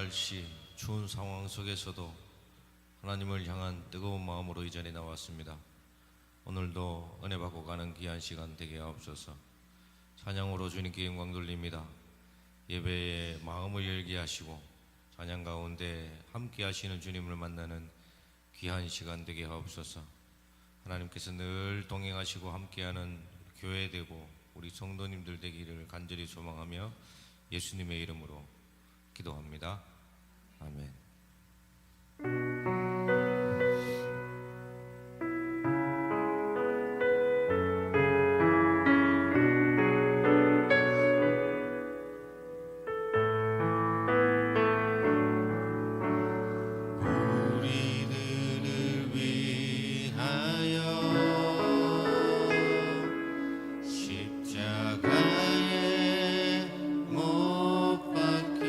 날씨, 추운 상황 속에서도 하나님을 향한 뜨거운 마음으로 이 자리에 나왔습니다. 오늘도 은혜 받고 가는 귀한 시간 되게 하옵소서. 찬양으로 주님께 영광 돌립니다. 예배에 마음을 열게 하시고 찬양 가운데 함께 하시는 주님을 만나는 귀한 시간 되게 하옵소서. 하나님께서 늘 동행하시고 함께하는 교회 되고 우리 성도님들 되기를 간절히 소망하며 예수님의 이름으로 기도합니다. 아멘. 십자가에 못 박혀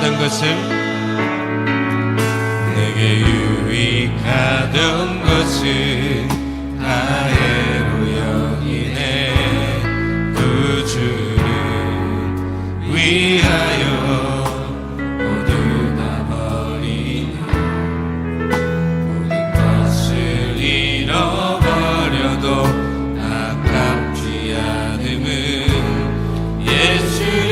유익하던 것을, 내게 유익하던 것을 다해로 여기네. 구주를 위하여 모두 다 버리네. 모든 것을 잃어버려도 아깝지 않음은 예수를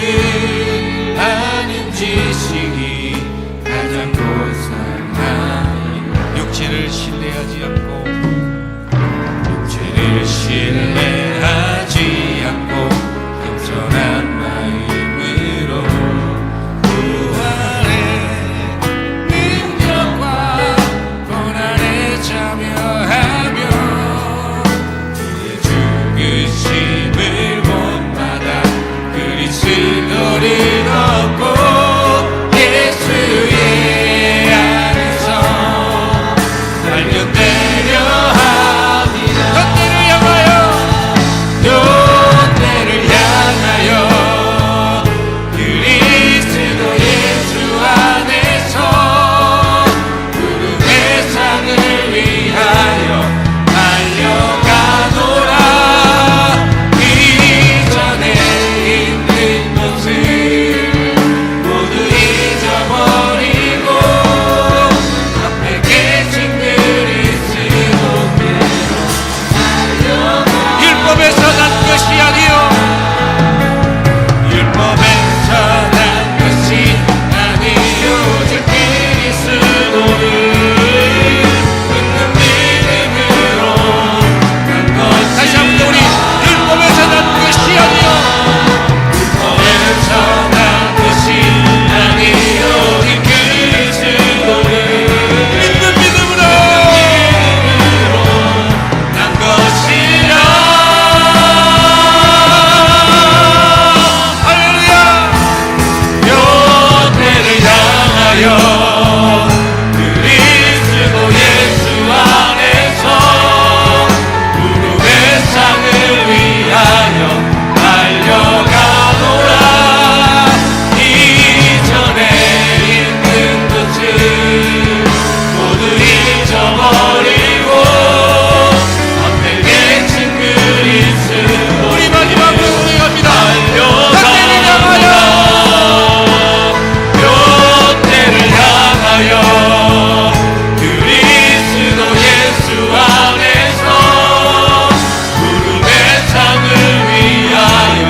아는 지식이 가장 고상하니. 육체를 신뢰하지 않고, 육체를 신뢰하지 않고 겸손한 마음으로 부활의 능력과 고난에 참여하며 그의 죽으심을 본받아 그리스도를 얻고 예수의 안에서 발견되려 합니다. 롯데를 향하여, 롯데를 향하여 그리스도 예수 안에서 구름의 상을 위하여 달려가노라. 이전에 있는 것을 모두 잊어버리고 앞에 계신 그리스도께로 달려가. 율법에서 난 것이 아니요, 율법에서 난 것이 아니요, 오직 그리스도를 믿는 믿음으로 난 것이. 다시 한번 우리 율법에서 난 것이 아니요, 율법에서 난 것이 아니요, 오직 그리스도를 믿는 믿음으로 난 것이라. 할렐루야. 롯데를 향하여 그리스도 예수 안에서 구름의 상을 위하여 달려가노라. 이전에 있는 것을 모두 잊어버리고 앞에 계신 그리스도. 우리 마지막으로 고백합니다. 롯데를 향하여, 롯데를 향하여 그리스도 예수 안에서 구름의 상을 위하여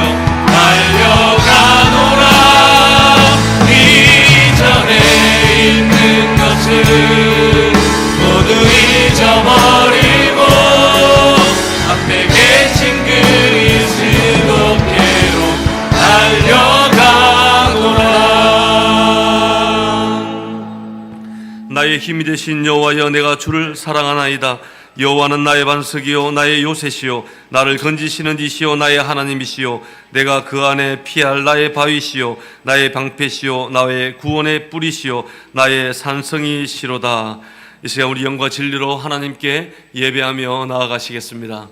달려가노라. 이전에 있는 것을 모두 잊어버리고 앞에 계신 그리스도께로 달려가노라. 나의 힘이 되신 여호와여, 내가 주를 사랑하나이다. 여호와는 나의 반석이요 나의 요새시요 나를 건지시는 이시요 나의 하나님이시요 내가 그 안에 피할 나의 바위시요 나의 방패시요 나의 구원의 뿌리시요 나의 산성이시로다. 이 시간 우리 영과 진리로 하나님께 예배하며 나아가시겠습니다.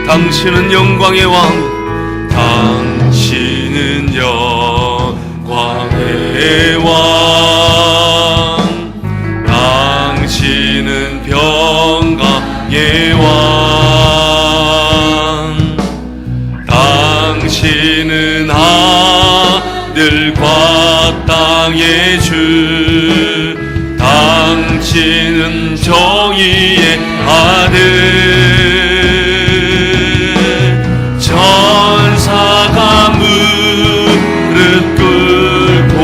당신은 영광의 왕, 당신은 영광의 왕, 당신은 평강의 왕, 당신은 하늘과 땅의 주, 당신은 정의의 아들. 천사가 무릎 꿇고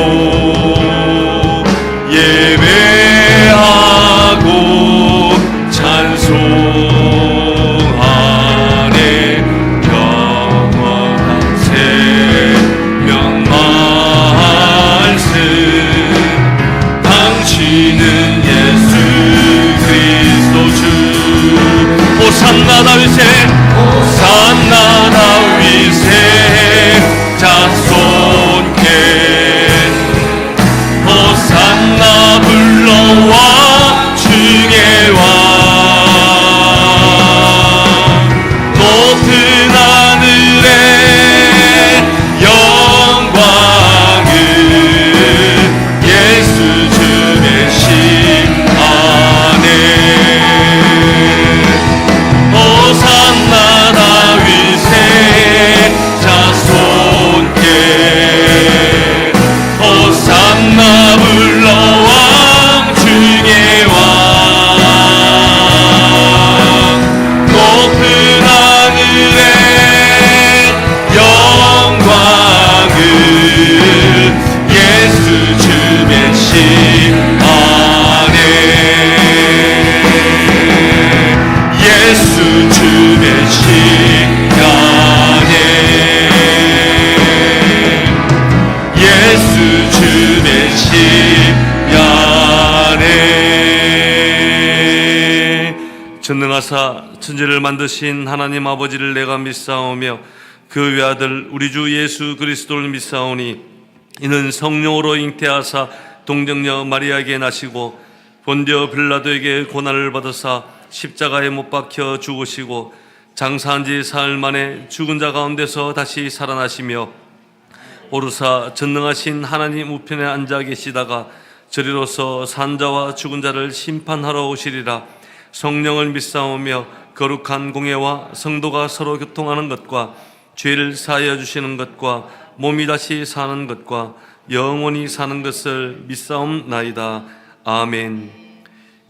예배하고 찬송하네. 영원한 생명 말씀, 당신은 예수 그리스도 전능하사 천지를 만드신 하나님 아버지를 내가 믿사오며 그 외아들 우리 주 예수 그리스도를 믿사오니 이는 성령으로 잉태하사 동정녀 마리아에게 나시고 본디오 빌라도에게 고난을 받으사 십자가에 못 박혀 죽으시고 장사한 지 사흘 만에 죽은 자 가운데서 다시 살아나시며 오르사 전능하신 하나님 우편에 앉아 계시다가 저리로서 산자와 죽은 자를 심판하러 오시리라. 성령을 믿사오며 거룩한 공예와 성도가 서로 교통하는 것과 죄를 사하여 주시는 것과 몸이 다시 사는 것과 영원히 사는 것을 믿사옵나이다. 아멘.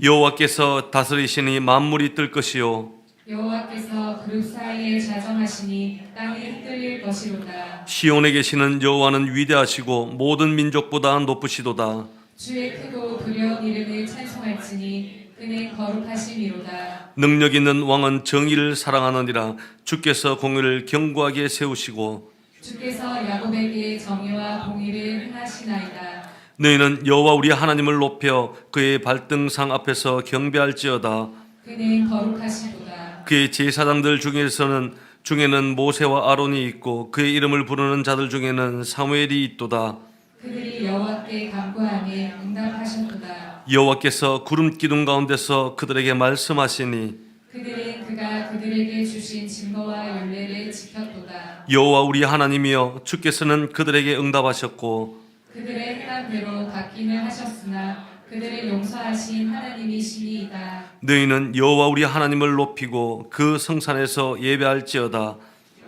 여호와께서 다스리시니 만물이 뜰 것이요 여호와께서 그룹 사이에 자정하시니 땅이 흔들릴 것이로다. 시온에 계시는 여호와는 위대하시고 모든 민족보다 높으시도다. 주의 크고 두려운 이름을 찬송할지니 그는 거룩하심이로다. 능력 있는 왕은 정의를 사랑하느니라. 주께서 공의를 견고하게 세우시고 주께서 야곱에게 정의와 공의를 행하시나이다. 너희는 여호와 우리 하나님을 높여 그의 발등상 앞에서 경배할지어다. 그는 거룩하시도다. 그의 제사장들 중에는 모세와 아론이 있고 그의 이름을 부르는 자들 중에는 사무엘이 있도다. 그들이 여호와께 간구하며 응답하셨도다. 여호와께서 구름 기둥 가운데서 그들에게 말씀하시니 그들은 그가 그들에게 주신 증거와 율례를 지켰도다. 여호와 우리 하나님이여 주께서는 그들에게 응답하셨고 그들의 행함대로 갚기는 하셨으나 그들을 용서하신 하나님이시니이다. 너희는 여호와 우리 하나님을 높이고 그 성산에서 예배할지어다.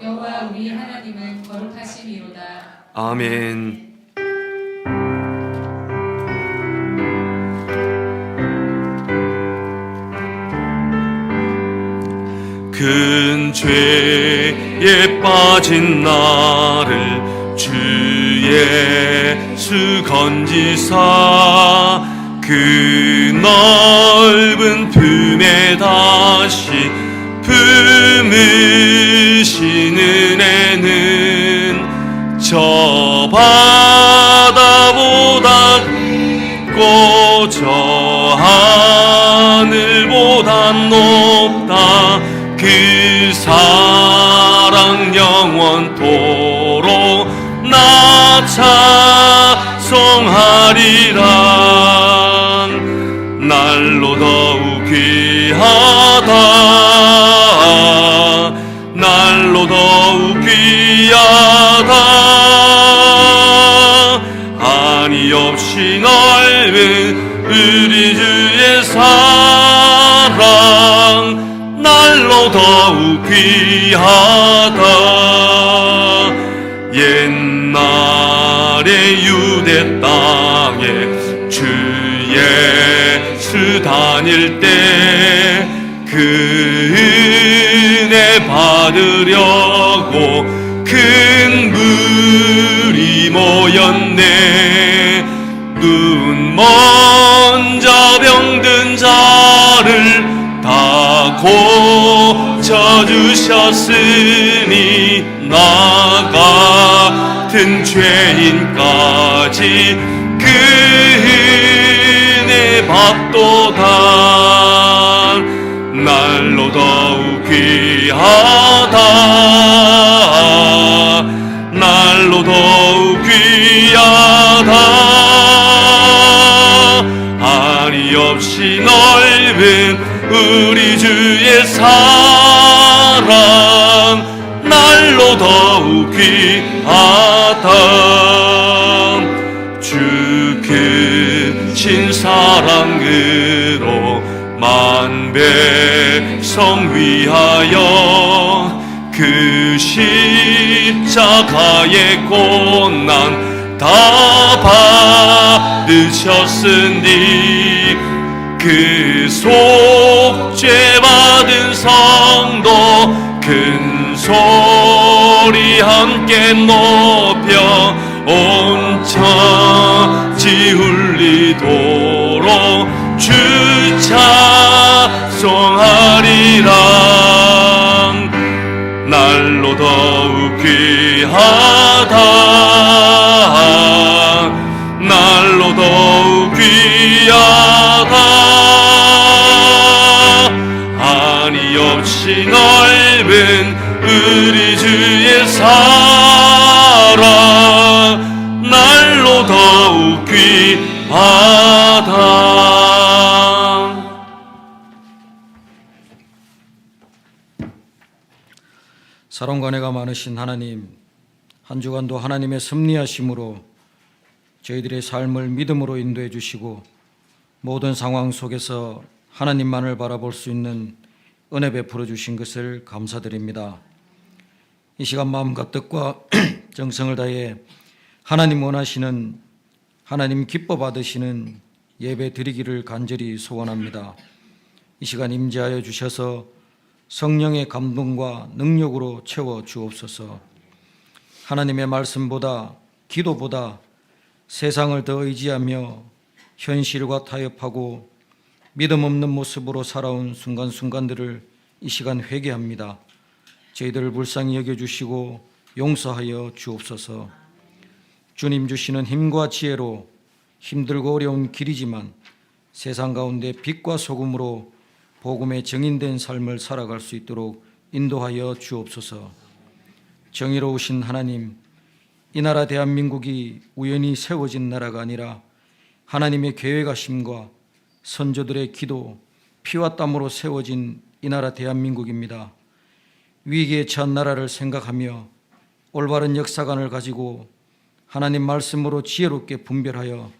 여호와 우리 하나님은 거룩하심이로다. 아멘. 큰 죄에 빠진 나를 주 예수 건지사 그 넓은 품에 다시 품으신 은혜는 저 바다보다 깊고 저 하늘보다 높다. 그 사랑 영원토록 나 찬송하리라. 날로 더욱 귀하다. 날로 더욱 귀하다. 한이 없이 넓은 우리 주의 사랑 날로 더욱 귀하다. 옛날에 유대 땅에 주 예수 다닐 때 그 은혜 받으려고 큰 물이 모였네. 눈 먼저 병든 자를 다 고쳐주셨으니 나 같은 죄인까지 그 은혜 받도다. 날로 더욱 귀하다. 날로 더욱 귀하다. 한이 없이 넓은 우리 주의 사랑 날로 더욱 귀하다. 주 크신 사랑으로 만 백성 위하여 그 십자가의 고난 다 받으셨으니 그 속죄 받은 성도 큰 소리 함께 높여 온 천지 울리도록 주 찬송하리라. 날로 더욱 귀하다. 날로 더욱 귀하다. 한이 삶은 우리 주의 사랑 날로 더욱 귀하다. 사랑과 은혜가 많으신 하나님, 한 주간도 하나님의 섭리하심으로 저희들의 삶을 믿음으로 인도해 주시고 모든 상황 속에서 하나님만을 바라볼 수 있는 은혜 베풀어 주신 것을 감사드립니다. 이 시간 마음과 뜻과 정성을 다해 하나님 원하시는, 하나님 기뻐 받으시는 예배 드리기를 간절히 소원합니다. 이 시간 임재하여 주셔서 성령의 감동과 능력으로 채워 주옵소서. 하나님의 말씀보다, 기도보다 세상을 더 의지하며 현실과 타협하고 믿음 없는 모습으로 살아온 순간순간들을 이 시간 회개합니다. 저희들을 불쌍히 여겨주시고 용서하여 주옵소서. 주님 주시는 힘과 지혜로 힘들고 어려운 길이지만 세상 가운데 빛과 소금으로 복음의 정인된 삶을 살아갈 수 있도록 인도하여 주옵소서. 정의로우신 하나님, 이 나라 대한민국이 우연히 세워진 나라가 아니라 하나님의 계획하심과 선조들의 기도, 피와 땀으로 세워진 이 나라 대한민국입니다. 위기에 처한 나라를 생각하며 올바른 역사관을 가지고 하나님 말씀으로 지혜롭게 분별하여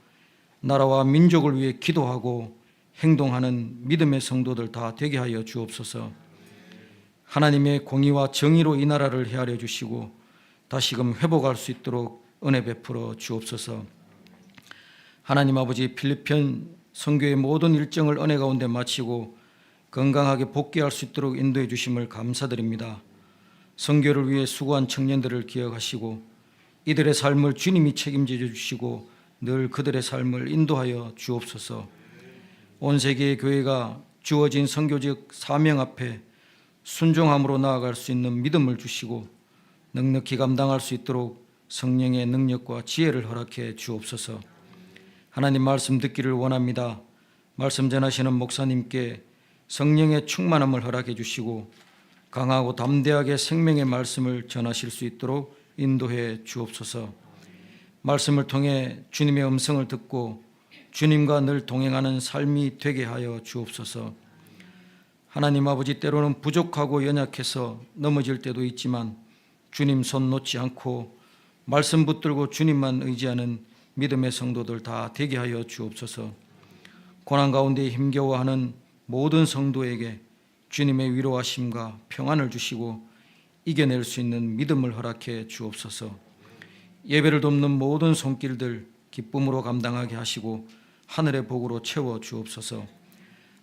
나라와 민족을 위해 기도하고 행동하는 믿음의 성도들 다 되게 하여 주옵소서. 하나님의 공의와 정의로 이 나라를 헤아려 주시고 다시금 회복할 수 있도록 은혜 베풀어 주옵소서. 하나님 아버지, 필리핀 선교의 모든 일정을 은혜 가운데 마치고 건강하게 복귀할 수 있도록 인도해 주심을 감사드립니다. 선교를 위해 수고한 청년들을 기억하시고 이들의 삶을 주님이 책임져 주시고 늘 그들의 삶을 인도하여 주옵소서. 온 세계의 교회가 주어진 선교적 사명 앞에 순종함으로 나아갈 수 있는 믿음을 주시고 넉넉히 감당할 수 있도록 성령의 능력과 지혜를 허락해 주옵소서. 하나님 말씀 듣기를 원합니다. 말씀 전하시는 목사님께 성령의 충만함을 허락해 주시고 강하고 담대하게 생명의 말씀을 전하실 수 있도록 인도해 주옵소서. 말씀을 통해 주님의 음성을 듣고 주님과 늘 동행하는 삶이 되게 하여 주옵소서. 하나님 아버지, 때로는 부족하고 연약해서 넘어질 때도 있지만 주님 손 놓지 않고 말씀 붙들고 주님만 의지하는 믿음의 성도들 다 되게 하여 주옵소서. 고난 가운데 힘겨워하는 모든 성도에게 주님의 위로하심과 평안을 주시고 이겨낼 수 있는 믿음을 허락해 주옵소서. 예배를 돕는 모든 손길들 기쁨으로 감당하게 하시고 하늘의 복으로 채워 주옵소서.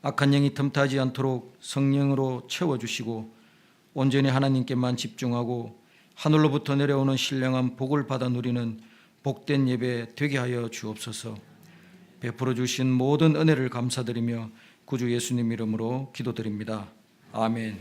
악한 영이 틈타지 않도록 성령으로 채워주시고 온전히 하나님께만 집중하고 하늘로부터 내려오는 신령한 복을 받아 누리는 복된 예배 되게 하여 주옵소서. 베풀어 주신 모든 은혜를 감사드리며 구주 예수님 이름으로 기도드립니다. 아멘.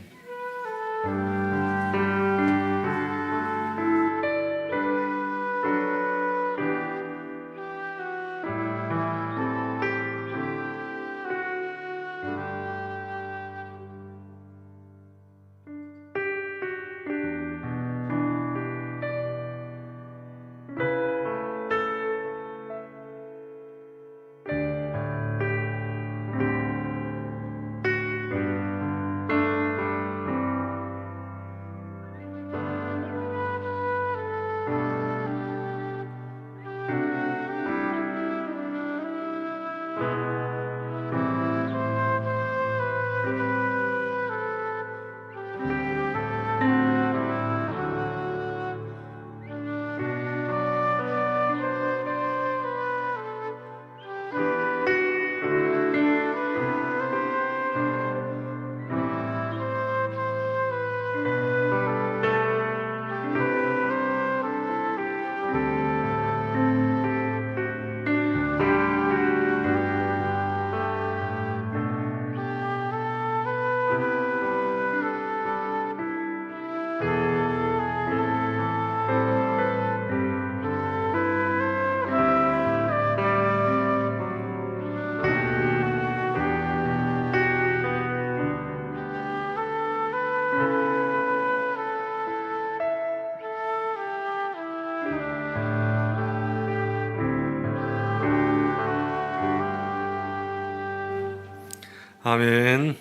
아멘.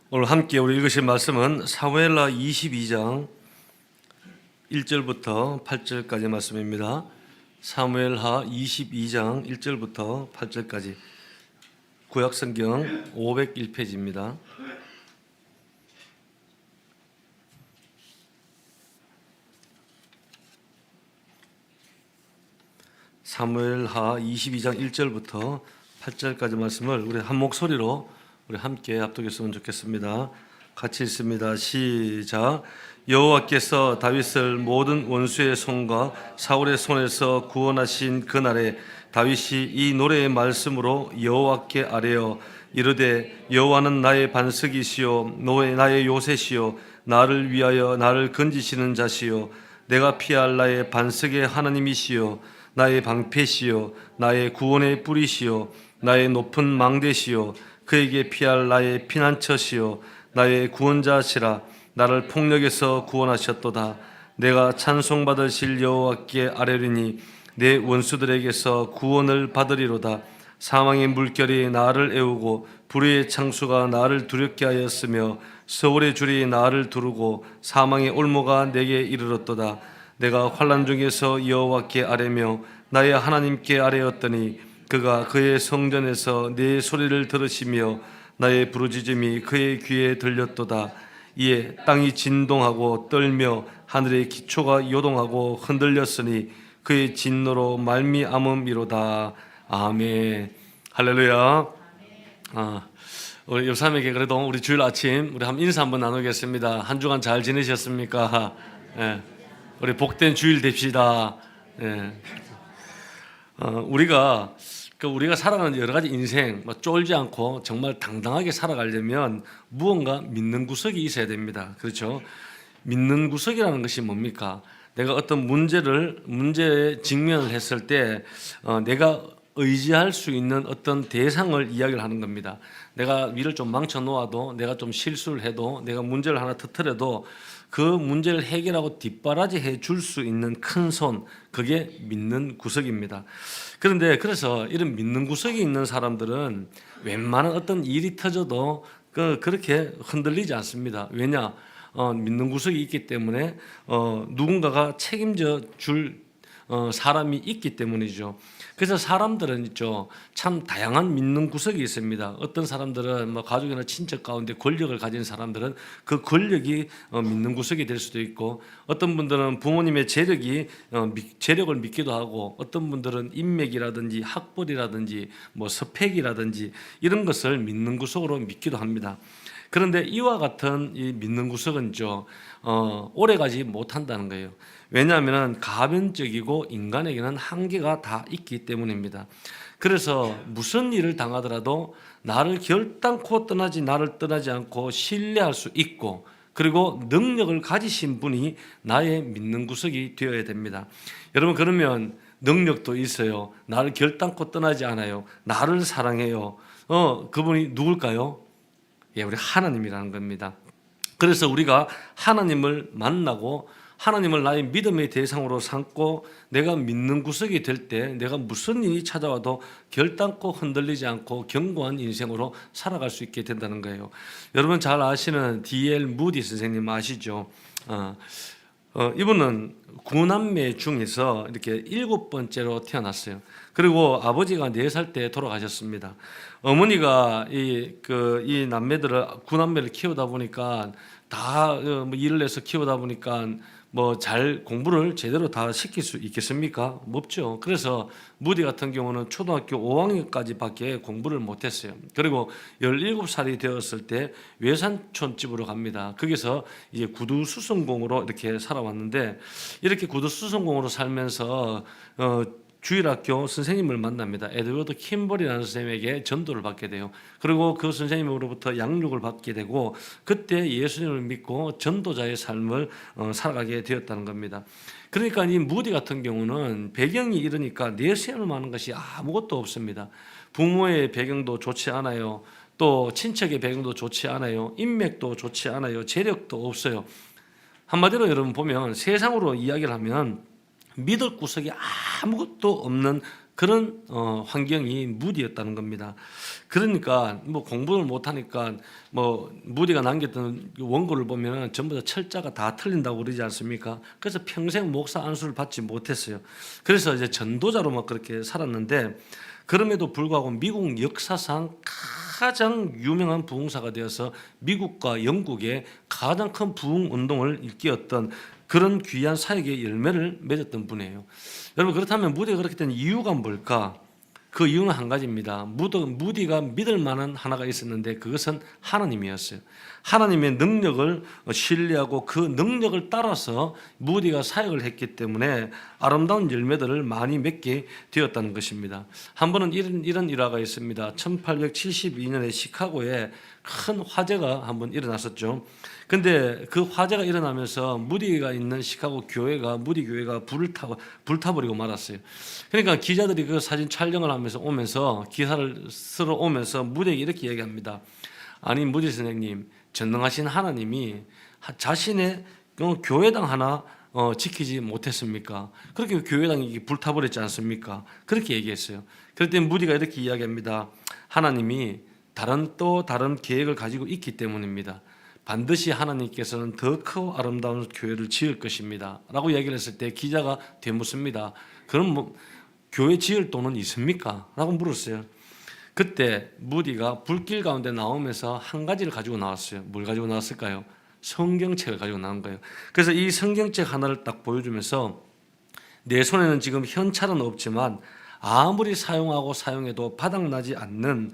오늘 함께 우리 읽으실 말씀은 사무엘하 22장 1절부터 8절까지 말씀입니다. 사무엘하 22장 1절부터 8절까지 구약성경 501페이지입니다. 사무엘하 22장 1절부터 8절까지 말씀을 우리 한 목소리로 우리 함께 합독했으면 좋겠습니다. 같이 읽습니다. 시작. 여호와께서 다윗을 모든 원수의 손과 사울의 손에서 구원하신 그날에 다윗이 이 노래의 말씀으로 여호와께 아뢰어 이르되 여호와는 나의 반석이시요 나의 요새시요 나를 위하여 나를 건지시는 자시요 내가 피할 나의 반석의 하나님이시요 나의 방패시요 나의 구원의 뿌리시요 나의 높은 망대시요 그에게 피할 나의 피난처시요 나의 구원자시라 나를 폭력에서 구원하셨도다. 내가 찬송받으실 여호와께 아뢰리니 내 원수들에게서 구원을 받으리로다. 사망의 물결이 나를 애우고 불의의 창수가 나를 두렵게 하였으며 서울의 줄이 나를 두르고 사망의 올무가 내게 이르렀도다. 내가 환난 중에서 여호와께 아뢰며 나의 하나님께 아뢰었더니 그가 그의 성전에서 내 소리를 들으시며 나의 부르짖음이 그의 귀에 들렸도다. 이에 땅이 진동하고 떨며 하늘의 기초가 요동하고 흔들렸으니 그의 진노로 말미암음이로다. 아멘. 할렐루야. 우리 옆사람에게 그래도 우리 주일 아침 우리 한번 인사 한번 나누겠습니다. 한 주간 잘 지내셨습니까? 네. 우리 복된 주일 됩시다. 네. 우리가 살아가는 여러 가지 인생 쫄지 않고 정말 당당하게 살아가려면 무언가 믿는 구석이 있어야 됩니다. 그렇죠? 믿는 구석이라는 것이 뭡니까? 내가 어떤 문제에 직면을 했을 때 내가 의지할 수 있는 어떤 대상을 이야기를 하는 겁니다. 내가 일을 좀 망쳐 놓아도 내가 좀 실수를 해도 내가 문제를 하나 터뜨려도 그 문제를 해결하고 뒷바라지해 줄 수 있는 큰 손, 그게 믿는 구석입니다. 그래서 이런 믿는 구석이 있는 사람들은 웬만한 어떤 일이 터져도 그렇게 흔들리지 않습니다. 왜냐? 믿는 구석이 있기 때문에 누군가가 책임져 줄 사람이 있기 때문이죠. 그래서 사람들은 있죠, 참 다양한 믿는 구석이 있습니다. 어떤 사람들은 가족이나 친척 가운데 권력을 가진 사람들은 그 권력이 믿는 구석이 될 수도 있고, 어떤 분들은 부모님의 재력을 믿기도 하고, 어떤 분들은 인맥이라든지 학벌이라든지 스펙이라든지 이런 것을 믿는 구석으로 믿기도 합니다. 그런데 이와 같은 이 믿는 구석은죠, 오래가지 못한다는 거예요. 왜냐하면 가변적이고 인간에게는 한계가 다 있기 때문입니다. 그래서 무슨 일을 당하더라도 나를 떠나지 않고 신뢰할 수 있고, 그리고 능력을 가지신 분이 나의 믿는 구석이 되어야 됩니다. 여러분, 그러면 능력도 있어요. 나를 결단코 떠나지 않아요. 나를 사랑해요. 그분이 누굴까요? 우리 하나님이라는 겁니다. 그래서 우리가 하나님을 만나고 하나님을 나의 믿음의 대상으로 삼고 내가 믿는 구석이 될 때 내가 무슨 일이 찾아와도 결단코 흔들리지 않고 견고한 인생으로 살아갈 수 있게 된다는 거예요. 여러분 잘 아시는 D.L. 무디 선생님 아시죠? 이분은 9남매 중에서 이렇게 7번째로 태어났어요. 그리고 아버지가 4살 때 돌아가셨습니다. 어머니가 이 남매들을 9남매를 키우다 보니까 다 일을 해서 키우다 보니까 잘 공부를 제대로 다 시킬 수 있겠습니까? 없죠. 그래서 무디 같은 경우는 초등학교 5학년까지밖에 공부를 못했어요. 그리고 17살이 되었을 때 외산촌집으로 갑니다. 거기서 이제 구두수선공으로 이렇게 살아왔는데, 이렇게 구두수선공으로 살면서 주일학교 선생님을 만납니다. 에드워드 킴벌이라는 선생님에게 전도를 받게 돼요. 그리고 그 선생님으로부터 양육을 받게 되고, 그때 예수님을 믿고 전도자의 삶을 살아가게 되었다는 겁니다. 그러니까 이 무디 같은 경우는 배경이 이러니까 내세울 만한 것이 아무것도 없습니다. 부모의 배경도 좋지 않아요. 또 친척의 배경도 좋지 않아요. 인맥도 좋지 않아요. 재력도 없어요. 한마디로 여러분 보면 세상으로 이야기를 하면 믿을 구석이 아무것도 없는 그런 환경이 무디였다는 겁니다. 그러니까 뭐 공부를 못하니까 뭐 무디가 남겼던 원고를 보면 전부 다 철자가 다 틀린다고 그러지 않습니까? 그래서 평생 목사 안수를 받지 못했어요. 그래서 이제 전도자로만 그렇게 살았는데, 그럼에도 불구하고 미국 역사상 가장 유명한 부흥사가 되어서 미국과 영국의 가장 큰 부흥 운동을 일깨웠던 그런 귀한 사역의 열매를 맺었던 분이에요. 여러분, 그렇다면 무디가 그렇게 된 이유가 뭘까? 그 이유는 한 가지입니다. 무디가 믿을 만한 하나가 있었는데 그것은 하나님이었어요. 하나님의 능력을 신뢰하고 그 능력을 따라서 무디가 사역을 했기 때문에 아름다운 열매들을 많이 맺게 되었다는 것입니다. 한 번은 이런 일화가 있습니다. 1872년에 시카고에 큰 화재가 한번 일어났었죠. 근데 그 화재가 일어나면서 무디가 있는 시카고 교회가, 무디 교회가 불타버리고 말았어요. 그러니까 기자들이 그 사진 촬영을 하면서 오면서, 기사를 쓰러 오면서 무디에게 이렇게 얘기합니다. 아니, 무디 선생님, 전능하신 하나님이 자신의 교회당 하나 지키지 못했습니까? 그렇게 교회당이 불타버렸지 않습니까? 그렇게 얘기했어요. 그럴 때 무디가 이렇게 이야기합니다. 하나님이 다른 계획을 가지고 있기 때문입니다. 반드시 하나님께서는 더 크고 아름다운 교회를 지을 것입니다 라고 이야기를 했을 때 기자가 되묻습니다. 그럼 뭐 교회 지을 돈은 있습니까? 라고 물었어요. 그때 무디가 불길 가운데 나오면서 한 가지를 가지고 나왔어요. 뭘 가지고 나왔을까요? 성경책을 가지고 나온 거예요. 그래서 이 성경책 하나를 딱 보여주면서, 내 손에는 지금 현찰은 없지만 아무리 사용하고 사용해도 바닥나지 않는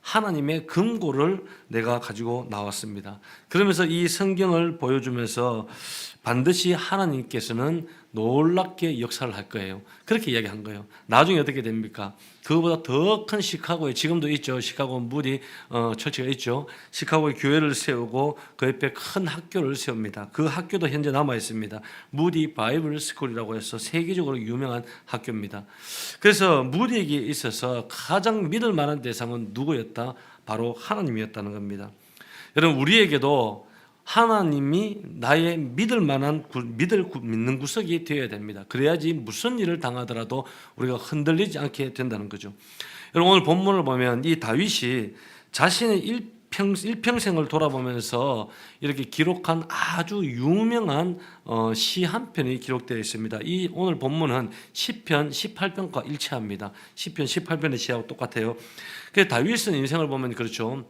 하나님의 금고를 내가 가지고 나왔습니다. 그러면서 이 성경을 보여주면서 반드시 하나님께서는 놀랍게 역사를 할 거예요. 그렇게 이야기한 거예요. 나중에 어떻게 됩니까? 그거보다 더 큰 시카고에, 지금도 있죠. 시카고 무디 처치가 있죠. 시카고에 교회를 세우고 그 옆에 큰 학교를 세웁니다. 그 학교도 현재 남아 있습니다. 무디 바이블 스쿨이라고 해서 세계적으로 유명한 학교입니다. 그래서 무디에게 있어서 가장 믿을 만한 대상은 누구였다? 바로 하나님이었다는 겁니다. 여러분, 우리에게도 하나님이 나의 믿는 구석이 되어야 됩니다. 그래야지 무슨 일을 당하더라도 우리가 흔들리지 않게 된다는 거죠. 여러분, 오늘 본문을 보면 이 다윗이 자신의 일평생을 돌아보면서 이렇게 기록한 아주 유명한 시 한 편이 기록되어 있습니다. 이 오늘 본문은 시편 18편과 일치합니다. 시편 18편의 시하고 똑같아요. 그래서 다윗은 인생을 보면 그렇죠.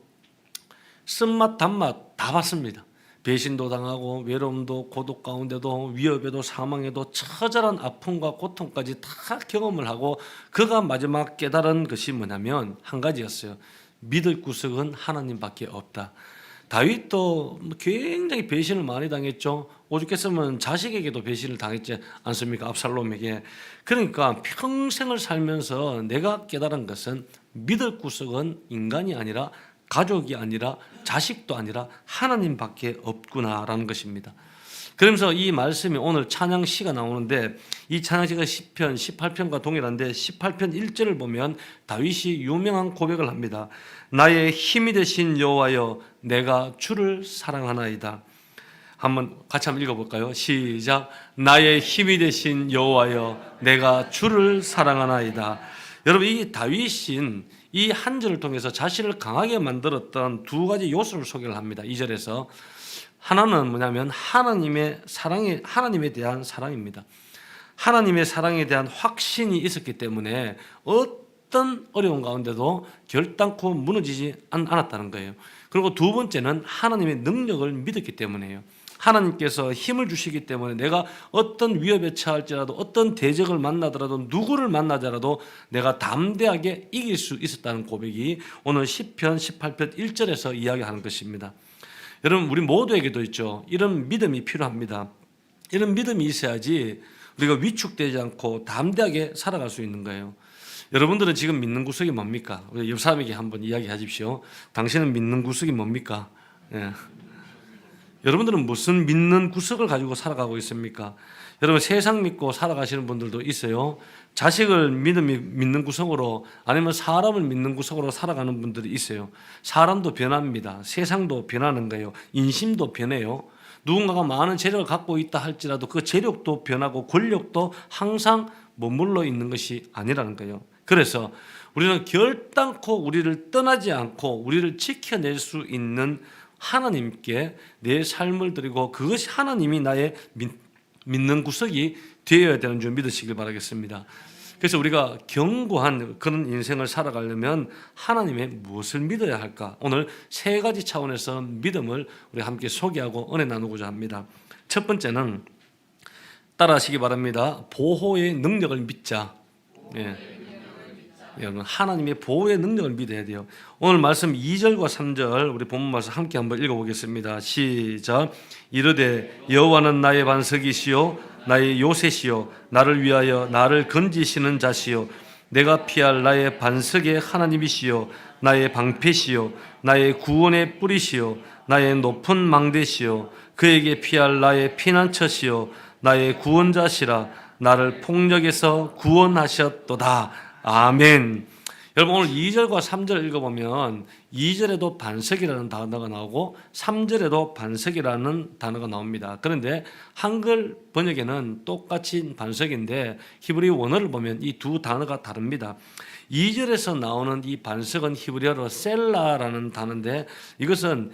쓴맛 단맛 다 봤습니다. 배신도 당하고 외로움도 고독 가운데도 위협에도 사망에도 처절한 아픔과 고통까지 다 경험을 하고 그가 마지막 깨달은 것이 뭐냐면 한 가지였어요. 믿을 구석은 하나님밖에 없다. 다윗도 굉장히 배신을 많이 당했죠. 오죽했으면 자식에게도 배신을 당했지 않습니까? 압살롬에게. 그러니까 평생을 살면서 내가 깨달은 것은 믿을 구석은 인간이 아니라, 가족이 아니라, 자식도 아니라 하나님밖에 없구나라는 것입니다. 그러면서 이 말씀이 오늘 찬양시가 나오는데, 이 찬양시가 시편 18편과 동일한데 18편 1절을 보면 다윗이 유명한 고백을 합니다. 나의 힘이 되신 여호와여, 내가 주를 사랑하나이다. 한번 같이 한번 읽어볼까요? 시작. 나의 힘이 되신 여호와여, 내가 주를 사랑하나이다. 여러분, 이 다윗은 이 한 절을 통해서 자신을 강하게 만들었던 두 가지 요소를 소개를 합니다. 2절에서 하나는 뭐냐면 하나님에 대한 사랑입니다. 하나님의 사랑에 대한 확신이 있었기 때문에 어떤 어려운 가운데도 결단코 무너지지 않았다는 거예요. 그리고 두 번째는 하나님의 능력을 믿었기 때문이에요. 하나님께서 힘을 주시기 때문에 내가 어떤 위협에 처할지라도, 어떤 대적을 만나더라도, 누구를 만나더라도 내가 담대하게 이길 수 있었다는 고백이 오늘 시편 18편 1절에서 이야기하는 것입니다. 여러분, 우리 모두에게도 있죠. 이런 믿음이 필요합니다. 이런 믿음이 있어야지 우리가 위축되지 않고 담대하게 살아갈 수 있는 거예요. 여러분들은 지금 믿는 구석이 뭡니까? 우리 옆 사람에게 한번 이야기하십시오. 당신은 믿는 구석이 뭡니까? 예. 여러분들은 무슨 믿는 구석을 가지고 살아가고 있습니까? 여러분, 세상 믿고 살아가시는 분들도 있어요. 자식을 믿는 구석으로, 아니면 사람을 믿는 구석으로 살아가는 분들이 있어요. 사람도 변합니다. 세상도 변하는 거예요. 인심도 변해요. 누군가가 많은 재력을 갖고 있다 할지라도 그 재력도 변하고 권력도 항상 머물러 있는 것이 아니라는 거예요. 그래서 우리는 결단코 우리를 떠나지 않고 우리를 지켜낼 수 있는 하나님께 내 삶을 드리고 그것이 하나님이 나의 믿는 구석이 되어야 되는 줄 믿으시길 바라겠습니다. 그래서 우리가 견고한 그런 인생을 살아가려면 하나님의 무엇을 믿어야 할까? 오늘 세 가지 차원에서 믿음을 우리 함께 소개하고 은혜 나누고자 합니다. 첫 번째는 따라하시기 바랍니다. 보호의 능력을 믿자. 예. 여러분 하나님의 보호의 능력을 믿어야 돼요. 오늘 말씀 2절과 3절 우리 본문 말씀 함께 한번 읽어보겠습니다. 시작. 이르되 여호와는 나의 반석이시요 나의 요새시요 나를 위하여 나를 건지시는 자시요 내가 피할 나의 반석의 하나님이시요 나의 방패시요 나의 구원의 뿌리시요 나의 높은 망대시요 그에게 피할 나의 피난처시요 나의 구원자시라 나를 폭력에서 구원하셨도다. 아멘. 여러분 오늘 2절과 3절 읽어보면 2절에도 반석이라는 단어가 나오고 3절에도 반석이라는 단어가 나옵니다. 그런데 한글 번역에는 똑같이 반석인데 히브리 원어를 보면 이 두 단어가 다릅니다. 2절에서 나오는 이 반석은 히브리어로 셀라라는 단어인데 이것은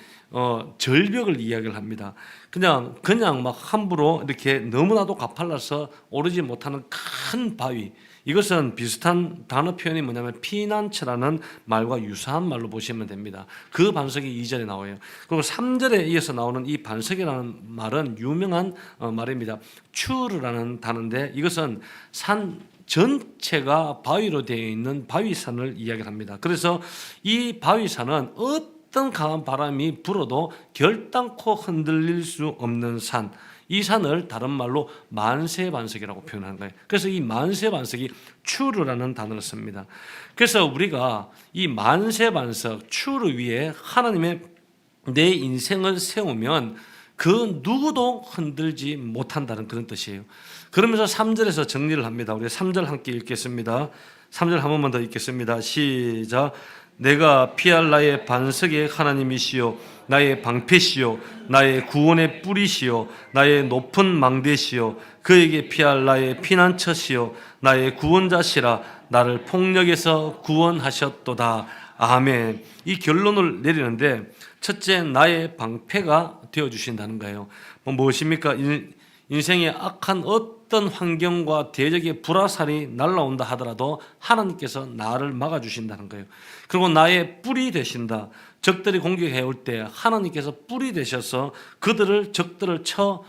절벽을 이야기를 합니다. 그냥 막 함부로 이렇게 너무나도 가팔라서 오르지 못하는 큰 바위. 이것은 비슷한 단어 표현이 뭐냐면 피난처라는 말과 유사한 말로 보시면 됩니다. 그 반석이 2절에 나와요. 그리고 3절에 이어서 나오는 이 반석이라는 말은 유명한 말입니다. 추르라는 단어인데 이것은 산 전체가 바위로 되어 있는 바위산을 이야기합니다. 그래서 이 바위산은 어떤 강한 바람이 불어도 결단코 흔들릴 수 없는 산, 이 산을 다른 말로 만세반석이라고 표현하는 거예요. 그래서 이 만세반석이 추르라는 단어를 씁니다. 그래서 우리가 이 만세반석 추르 위에 하나님의 내 인생을 세우면 그 누구도 흔들지 못한다는 그런 뜻이에요. 그러면서 3절에서 정리를 합니다. 우리 3절 함께 읽겠습니다. 3절 한 번만 더 읽겠습니다. 시작. 내가 피할 나의 반석의 하나님이시요 나의 방패시요 나의 구원의 뿌리시요 나의 높은 망대시요 그에게 피할 나의 피난처시요 나의 구원자시라 나를 폭력에서 구원하셨도다. 아멘. 이 결론을 내리는데 첫째 나의 방패가 되어주신다는 거예요. 무엇입니까? 인생의 악한 어떤 환경과 대적의 불화살이 날아온다 하더라도 하나님께서 나를 막아주신다는 거예요. 그리고 나의 뿔이 되신다. 적들이 공격해 올 때 하나님께서 뿔이 되셔서 적들을 쳐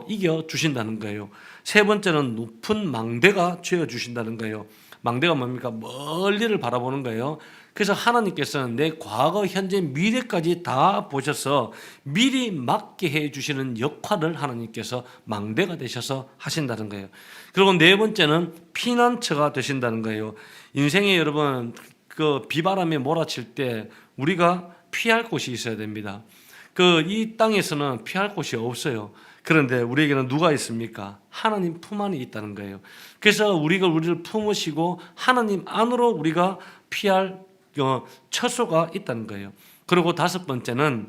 이겨주신다는 거예요. 세 번째는 높은 망대가 되어주신다는 거예요. 망대가 뭡니까? 멀리를 바라보는 거예요. 그래서 하나님께서는 내 과거, 현재, 미래까지 다 보셔서 미리 막게 해주시는 역할을 하나님께서 망대가 되셔서 하신다는 거예요. 그리고 네 번째는 피난처가 되신다는 거예요. 인생에 여러분 그 비바람에 몰아칠 때 우리가 피할 곳이 있어야 됩니다. 이 땅에서는 피할 곳이 없어요. 그런데 우리에게는 누가 있습니까? 하나님 품 안에 있다는 거예요. 그래서 우리를 품으시고 하나님 안으로 우리가 피할 처소가 있다는 거예요. 그리고 다섯 번째는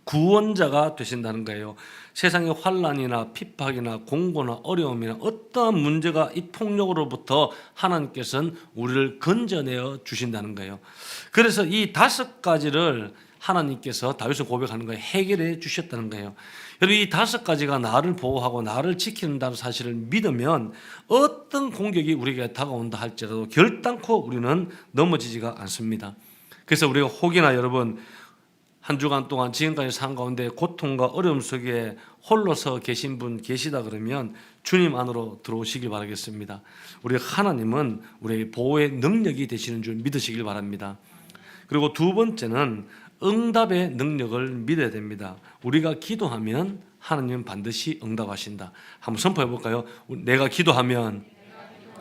구원자가 되신다는 거예요. 세상의 환난이나 핍박이나 공고나 어려움이나 어떠한 문제가 이 폭력으로부터 하나님께서는 우리를 건져내어 주신다는 거예요. 그래서 이 다섯 가지를 하나님께서 다윗은 고백하는 거예요. 해결해 주셨다는 거예요. 여러분 이 다섯 가지가 나를 보호하고 나를 지킨다는 사실을 믿으면 어떤 공격이 우리에게 다가온다 할지라도 결단코 우리는 넘어지지가 않습니다. 그래서 우리가 혹이나 여러분 한 주간 동안 지금까지 산 가운데 고통과 어려움 속에 홀로서 계신 분 계시다 그러면 주님 안으로 들어오시길 바라겠습니다. 우리 하나님은 우리의 보호의 능력이 되시는 줄 믿으시길 바랍니다. 그리고 두 번째는 응답의 능력을 믿어야 됩니다. 우리가 기도하면 하나님은 반드시 응답하신다. 한번 선포해 볼까요? 내가 기도하면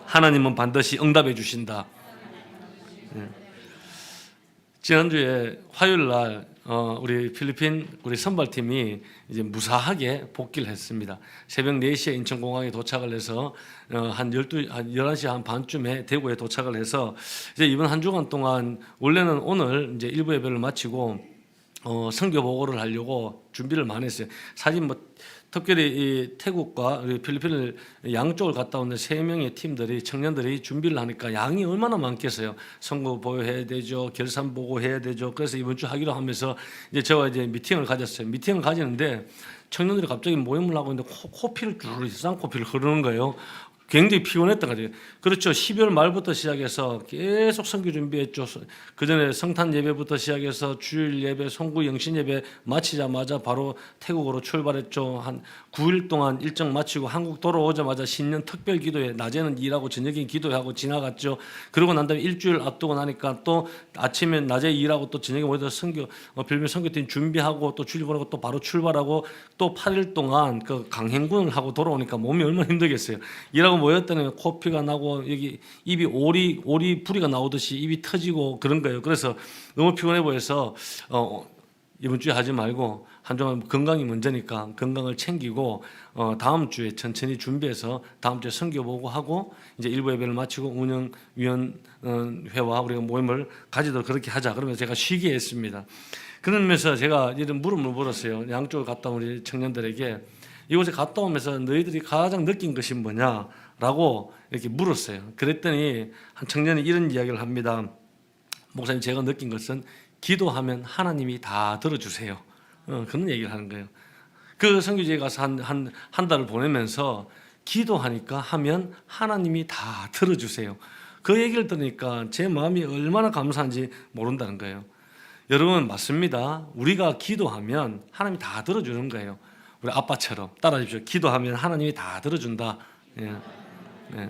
하나님은 반드시 응답해 주신다. 네. 지난주에 화요일 날 우리 필리핀 우리 선발팀이 이제 무사하게 복귀를 했습니다. 새벽 4시에 인천공항에 도착을 해서 한 11시 한 반쯤에 대구에 도착을 해서 이제 이번 한 주간 동안 원래는 오늘 이제 일부 예배를 마치고 선교 보고를 하려고 준비를 많이 했어요. 사실 뭐 특별히 이 태국과 우리 필리핀을 양쪽을 갔다 오는 3명의 팀들이 청년들이 준비를 하니까 양이 얼마나 많겠어요. 선거 보고해야 되죠, 결산 보고해야 되죠. 그래서 이번 주 하기로 하면서 이제 제가 이제 미팅을 가졌어요. 미팅을 가지는데 청년들이 갑자기 모임을 하고 있는데 코피를 쭈르르 쌍코피를 흐르는 거예요. 굉장히 피곤했던 거죠. 그렇죠. 12월 말부터 시작해서 계속 선교 준비했죠. 그 전에 성탄 예배부터 시작해서 주일 예배, 송구 영신 예배 마치자마자 바로 태국으로 출발했죠. 한 9일 동안 일정 마치고 한국 돌아오자마자 신년 특별 기도회, 낮에는 일하고 저녁엔 기도하고 지나갔죠. 그러고 난 다음에 일주일 앞두고 나니까 또 아침에 낮에 일하고 또 저녁에 모여서 선교 빌면 선교팀 준비하고 또 주일 보내고 또 바로 출발하고 또 8일 동안 그 강행군을 하고 돌아오니까 몸이 얼마나 힘들겠어요. 일하고 모였더니 코피가 나고 여기 입이 오리 부리가 나오듯이 입이 터지고 그런 거예요. 그래서 너무 피곤해 보여서 이번 주에 하지 말고 한동안 건강이 먼저니까 건강을 챙기고 다음 주에 천천히 준비해서 다음 주에 선교 보고 하고 이제 일부 예배를 마치고 운영위원회와 우리가 모임을 가지도록 그렇게 하자. 그러면서 제가 쉬게 했습니다. 그러면서 제가 이런 물음을 물었어요. 양쪽을 갔다 온 우리 청년들에게 이곳에 갔다 오면서 너희들이 가장 느낀 것이 뭐냐라고 이렇게 물었어요. 그랬더니 한 청년이 이런 이야기를 합니다. 목사님, 제가 느낀 것은 기도하면 하나님이 다 들어주세요. 그런 얘기를 하는 거예요. 그 선교지에 가서 한 달을 보내면서 기도하니까 하면 하나님이 다 들어주세요. 그 얘기를 들으니까 제 마음이 얼마나 감사한지 모른다는 거예요. 여러분, 맞습니다. 우리가 기도하면 하나님이 다 들어주는 거예요. 우리 아빠처럼 따라하십시오. 기도하면 하나님이 다 들어준다. 예. 예.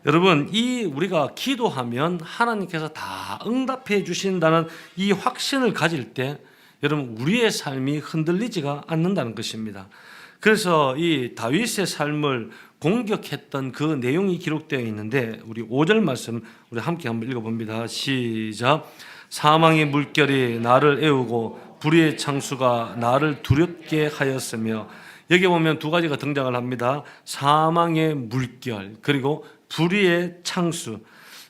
여러분, 우리가 기도하면 하나님께서 다 응답해 주신다는 이 확신을 가질 때 여러분, 우리의 삶이 흔들리지가 않는다는 것입니다. 그래서 이 다윗의 삶을 공격했던 그 내용이 기록되어 있는데 우리 5절 말씀 우리 함께 한번 읽어봅니다. 시작. 사망의 물결이 나를 애우고 불의의 창수가 나를 두렵게 하였으며, 여기 보면 두 가지가 등장을 합니다. 사망의 물결 그리고 불의의 창수.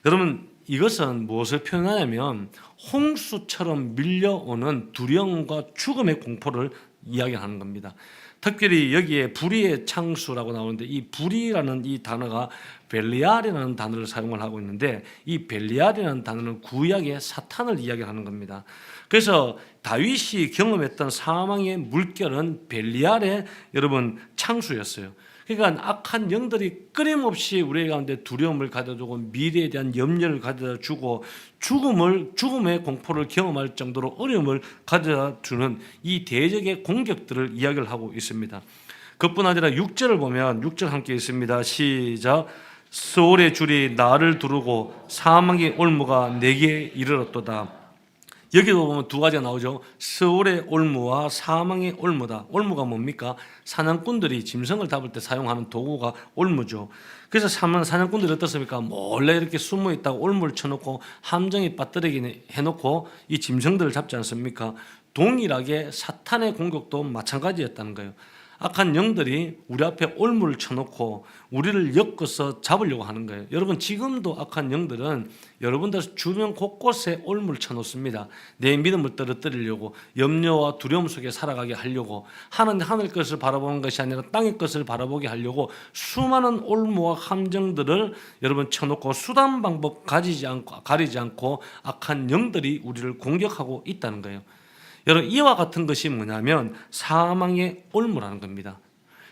여러분, 이것은 무엇을 표현하냐면 홍수처럼 밀려오는 두려움과 죽음의 공포를 이야기하는 겁니다. 특별히 여기에 불의의 창수라고 나오는데 이 불의라는 이 단어가 벨리알이라는 단어를 사용을 하고 있는데 이 벨리알이라는 단어는 구약의 사탄을 이야기하는 겁니다. 그래서 다윗이 경험했던 사망의 물결은 벨리알의 여러분 창수였어요. 그러니까 악한 영들이 끊임없이 우리 가운데 두려움을 가져주고 미래에 대한 염려를 가져주고 죽음의 공포를 경험할 정도로 어려움을 가져주는 이 대적의 공격들을 이야기를 하고 있습니다. 그뿐 아니라 6절을 보면 6절 함께 있습니다. 시작. 스올의 줄이 나를 두르고 사망의 올무가 내게 이르렀도다. 여기도 보면 두 가지가 나오죠. 스올의 올무와 사망의 올무다. 올무가 뭡니까? 사냥꾼들이 짐승을 잡을 때 사용하는 도구가 올무죠. 그래서 사냥꾼들이 어떻습니까? 몰래 이렇게 숨어 있다가 올무를 쳐놓고 함정에 빠뜨리게 해놓고 이 짐승들을 잡지 않습니까? 동일하게 사탄의 공격도 마찬가지였다는 거예요. 악한 영들이 우리 앞에 올무를 쳐놓고 우리를 엮어서 잡으려고 하는 거예요. 여러분, 지금도 악한 영들은 여러분들 주변 곳곳에 올무를 쳐놓습니다. 내 믿음을 떨어뜨리려고, 염려와 두려움 속에 살아가게 하려고, 하늘 것을 바라보는 것이 아니라 땅의 것을 바라보게 하려고 수많은 올무와 함정들을 여러분 쳐놓고 수단 방법 가리지 않고 악한 영들이 우리를 공격하고 있다는 거예요. 여러분, 이와 같은 것이 뭐냐면 사망의 올무라는 겁니다.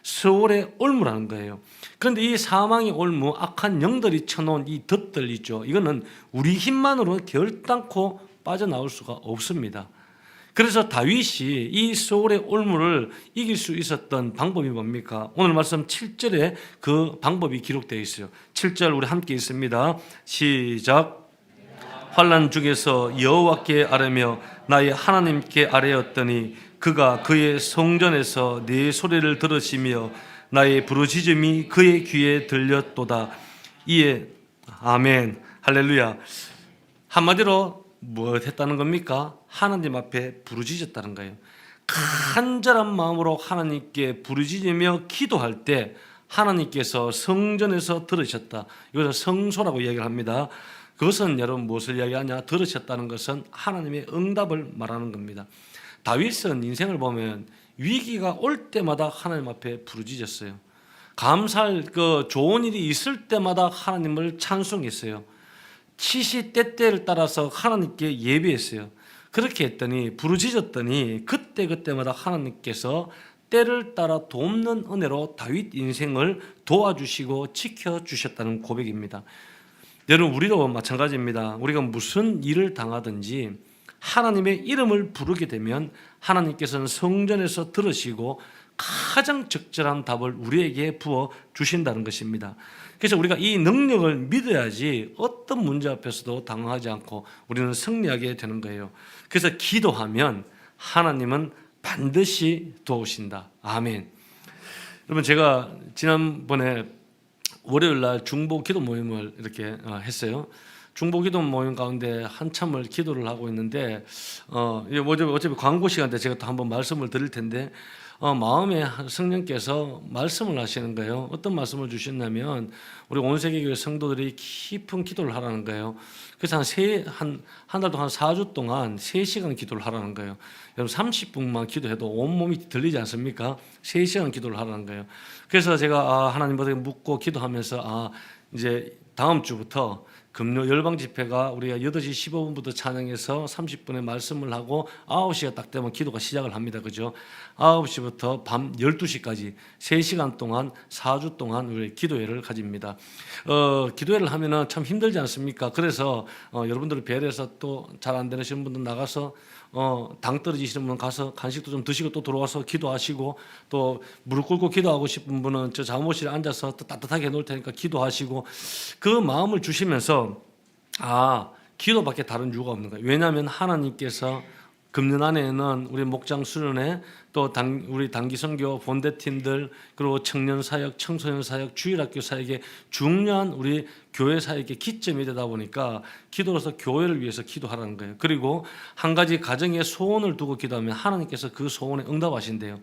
스올의 올무라는 거예요. 그런데 이 사망의 올무, 악한 영들이 쳐놓은 이 덫들 있죠. 이거는 우리 힘만으로 결단코 빠져나올 수가 없습니다. 그래서 다윗이 이 스올의 올무를 이길 수 있었던 방법이 뭡니까? 오늘 말씀 7절에 그 방법이 기록되어 있어요. 7절 우리 함께 있습니다. 시작. 환난 중에서 여호와께 아뢰며 나의 하나님께 아뢰었더니 그가 그의 성전에서 내 소리를 들으시며 나의 부르짖음이 그의 귀에 들렸도다. 이에 아멘 할렐루야. 한마디로 무엇 했다는 겁니까? 하나님 앞에 부르짖었다는 거예요. 간절한 마음으로 하나님께 부르짖으며 기도할 때 하나님께서 성전에서 들으셨다. 이것을 성소라고 이야기를 합니다. 그것은 여러분 무엇을 이야기하냐? 들으셨다는 것은 하나님의 응답을 말하는 겁니다. 다윗은 인생을 보면 위기가 올 때마다 하나님 앞에 부르짖었어요. 감사할 그 좋은 일이 있을 때마다 하나님을 찬송했어요. 시시때때를 따라서 하나님께 예배했어요. 그렇게 했더니 부르짖었더니 그때그때마다 하나님께서 때를 따라 돕는 은혜로 다윗 인생을 도와주시고 지켜주셨다는 고백입니다. 여러분, 우리도 마찬가지입니다. 우리가 무슨 일을 당하든지 하나님의 이름을 부르게 되면 하나님께서는 성전에서 들으시고 가장 적절한 답을 우리에게 부어 주신다는 것입니다. 그래서 우리가 이 능력을 믿어야지 어떤 문제 앞에서도 당황하지 않고 우리는 승리하게 되는 거예요. 그래서 기도하면 하나님은 반드시 도우신다. 아멘. 여러분, 제가 지난번에 월요일 날 중보 기도 모임을 이렇게 했어요. 중보 기도 모임 가운데 한참을 기도를 하고 있는데 어차피 광고 시간 때 제가 또 한번 말씀을 드릴 텐데 마음에 성령께서 말씀을 하시는 거예요. 어떤 말씀을 주셨냐면 우리 온 세계교회 성도들이 깊은 기도를 하라는 거예요. 그래서 한 달 동안 4주 동안 3시간 기도를 하라는 거예요. 여러분 30분만 기도해도 온몸이 들리지 않습니까? 3시간 기도를 하라는 거예요. 그래서 제가 하나님께 묻고 기도하면서 이제 다음 주부터 금요 열방 집회가 우리가 8시 15분부터 찬양해서 30분의 말씀을 하고 9시가 딱 되면 기도가 시작을 합니다. 그죠? 9시부터 밤 12시까지 3시간 동안 4주 동안 우리 기도회를 가집니다. 기도회를 하면은 참 힘들지 않습니까? 그래서 여러분들을 배려해서 또 잘 안 되시는 분들 나가서 당 떨어지시는 분은 가서 간식도 좀 드시고 또 들어와서 기도하시고 또 무릎 꿇고 기도하고 싶은 분은 저 사무실에 앉아서 또 따뜻하게 해놓을 테니까 기도하시고 그 마음을 주시면서 기도밖에 다른 이유가 없는 거예요. 왜냐하면 하나님께서 금년 안에는 우리 목장 수련회 또 우리 단기 선교 본대팀들 그리고 청년 사역, 청소년 사역, 주일학교 사역에 중요한 우리 교회 사역의 기점이 되다 보니까 기도로서 교회를 위해서 기도하라는 거예요. 그리고 한 가지 가정에 소원을 두고 기도하면 하나님께서 그 소원에 응답하신대요.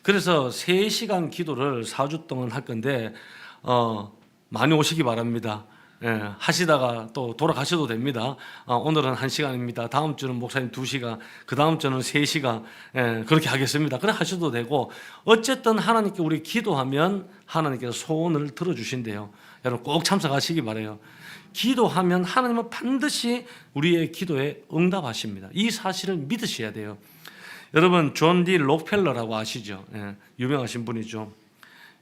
그래서 3시간 기도를 4주 동안 할 건데 많이 오시기 바랍니다. 하시다가 또 돌아가셔도 됩니다. 오늘은 1시간입니다. 다음 주는 목사님 2시간, 그 다음 주는 3시간 그렇게 하겠습니다. 그래 하셔도 되고 어쨌든 하나님께 우리 기도하면 하나님께서 소원을 들어주신대요. 여러분 꼭 참석하시기 바라요. 기도하면 하나님은 반드시 우리의 기도에 응답하십니다. 이 사실을 믿으셔야 돼요. 여러분 존 D 록펠러라고 아시죠? 유명하신 분이죠.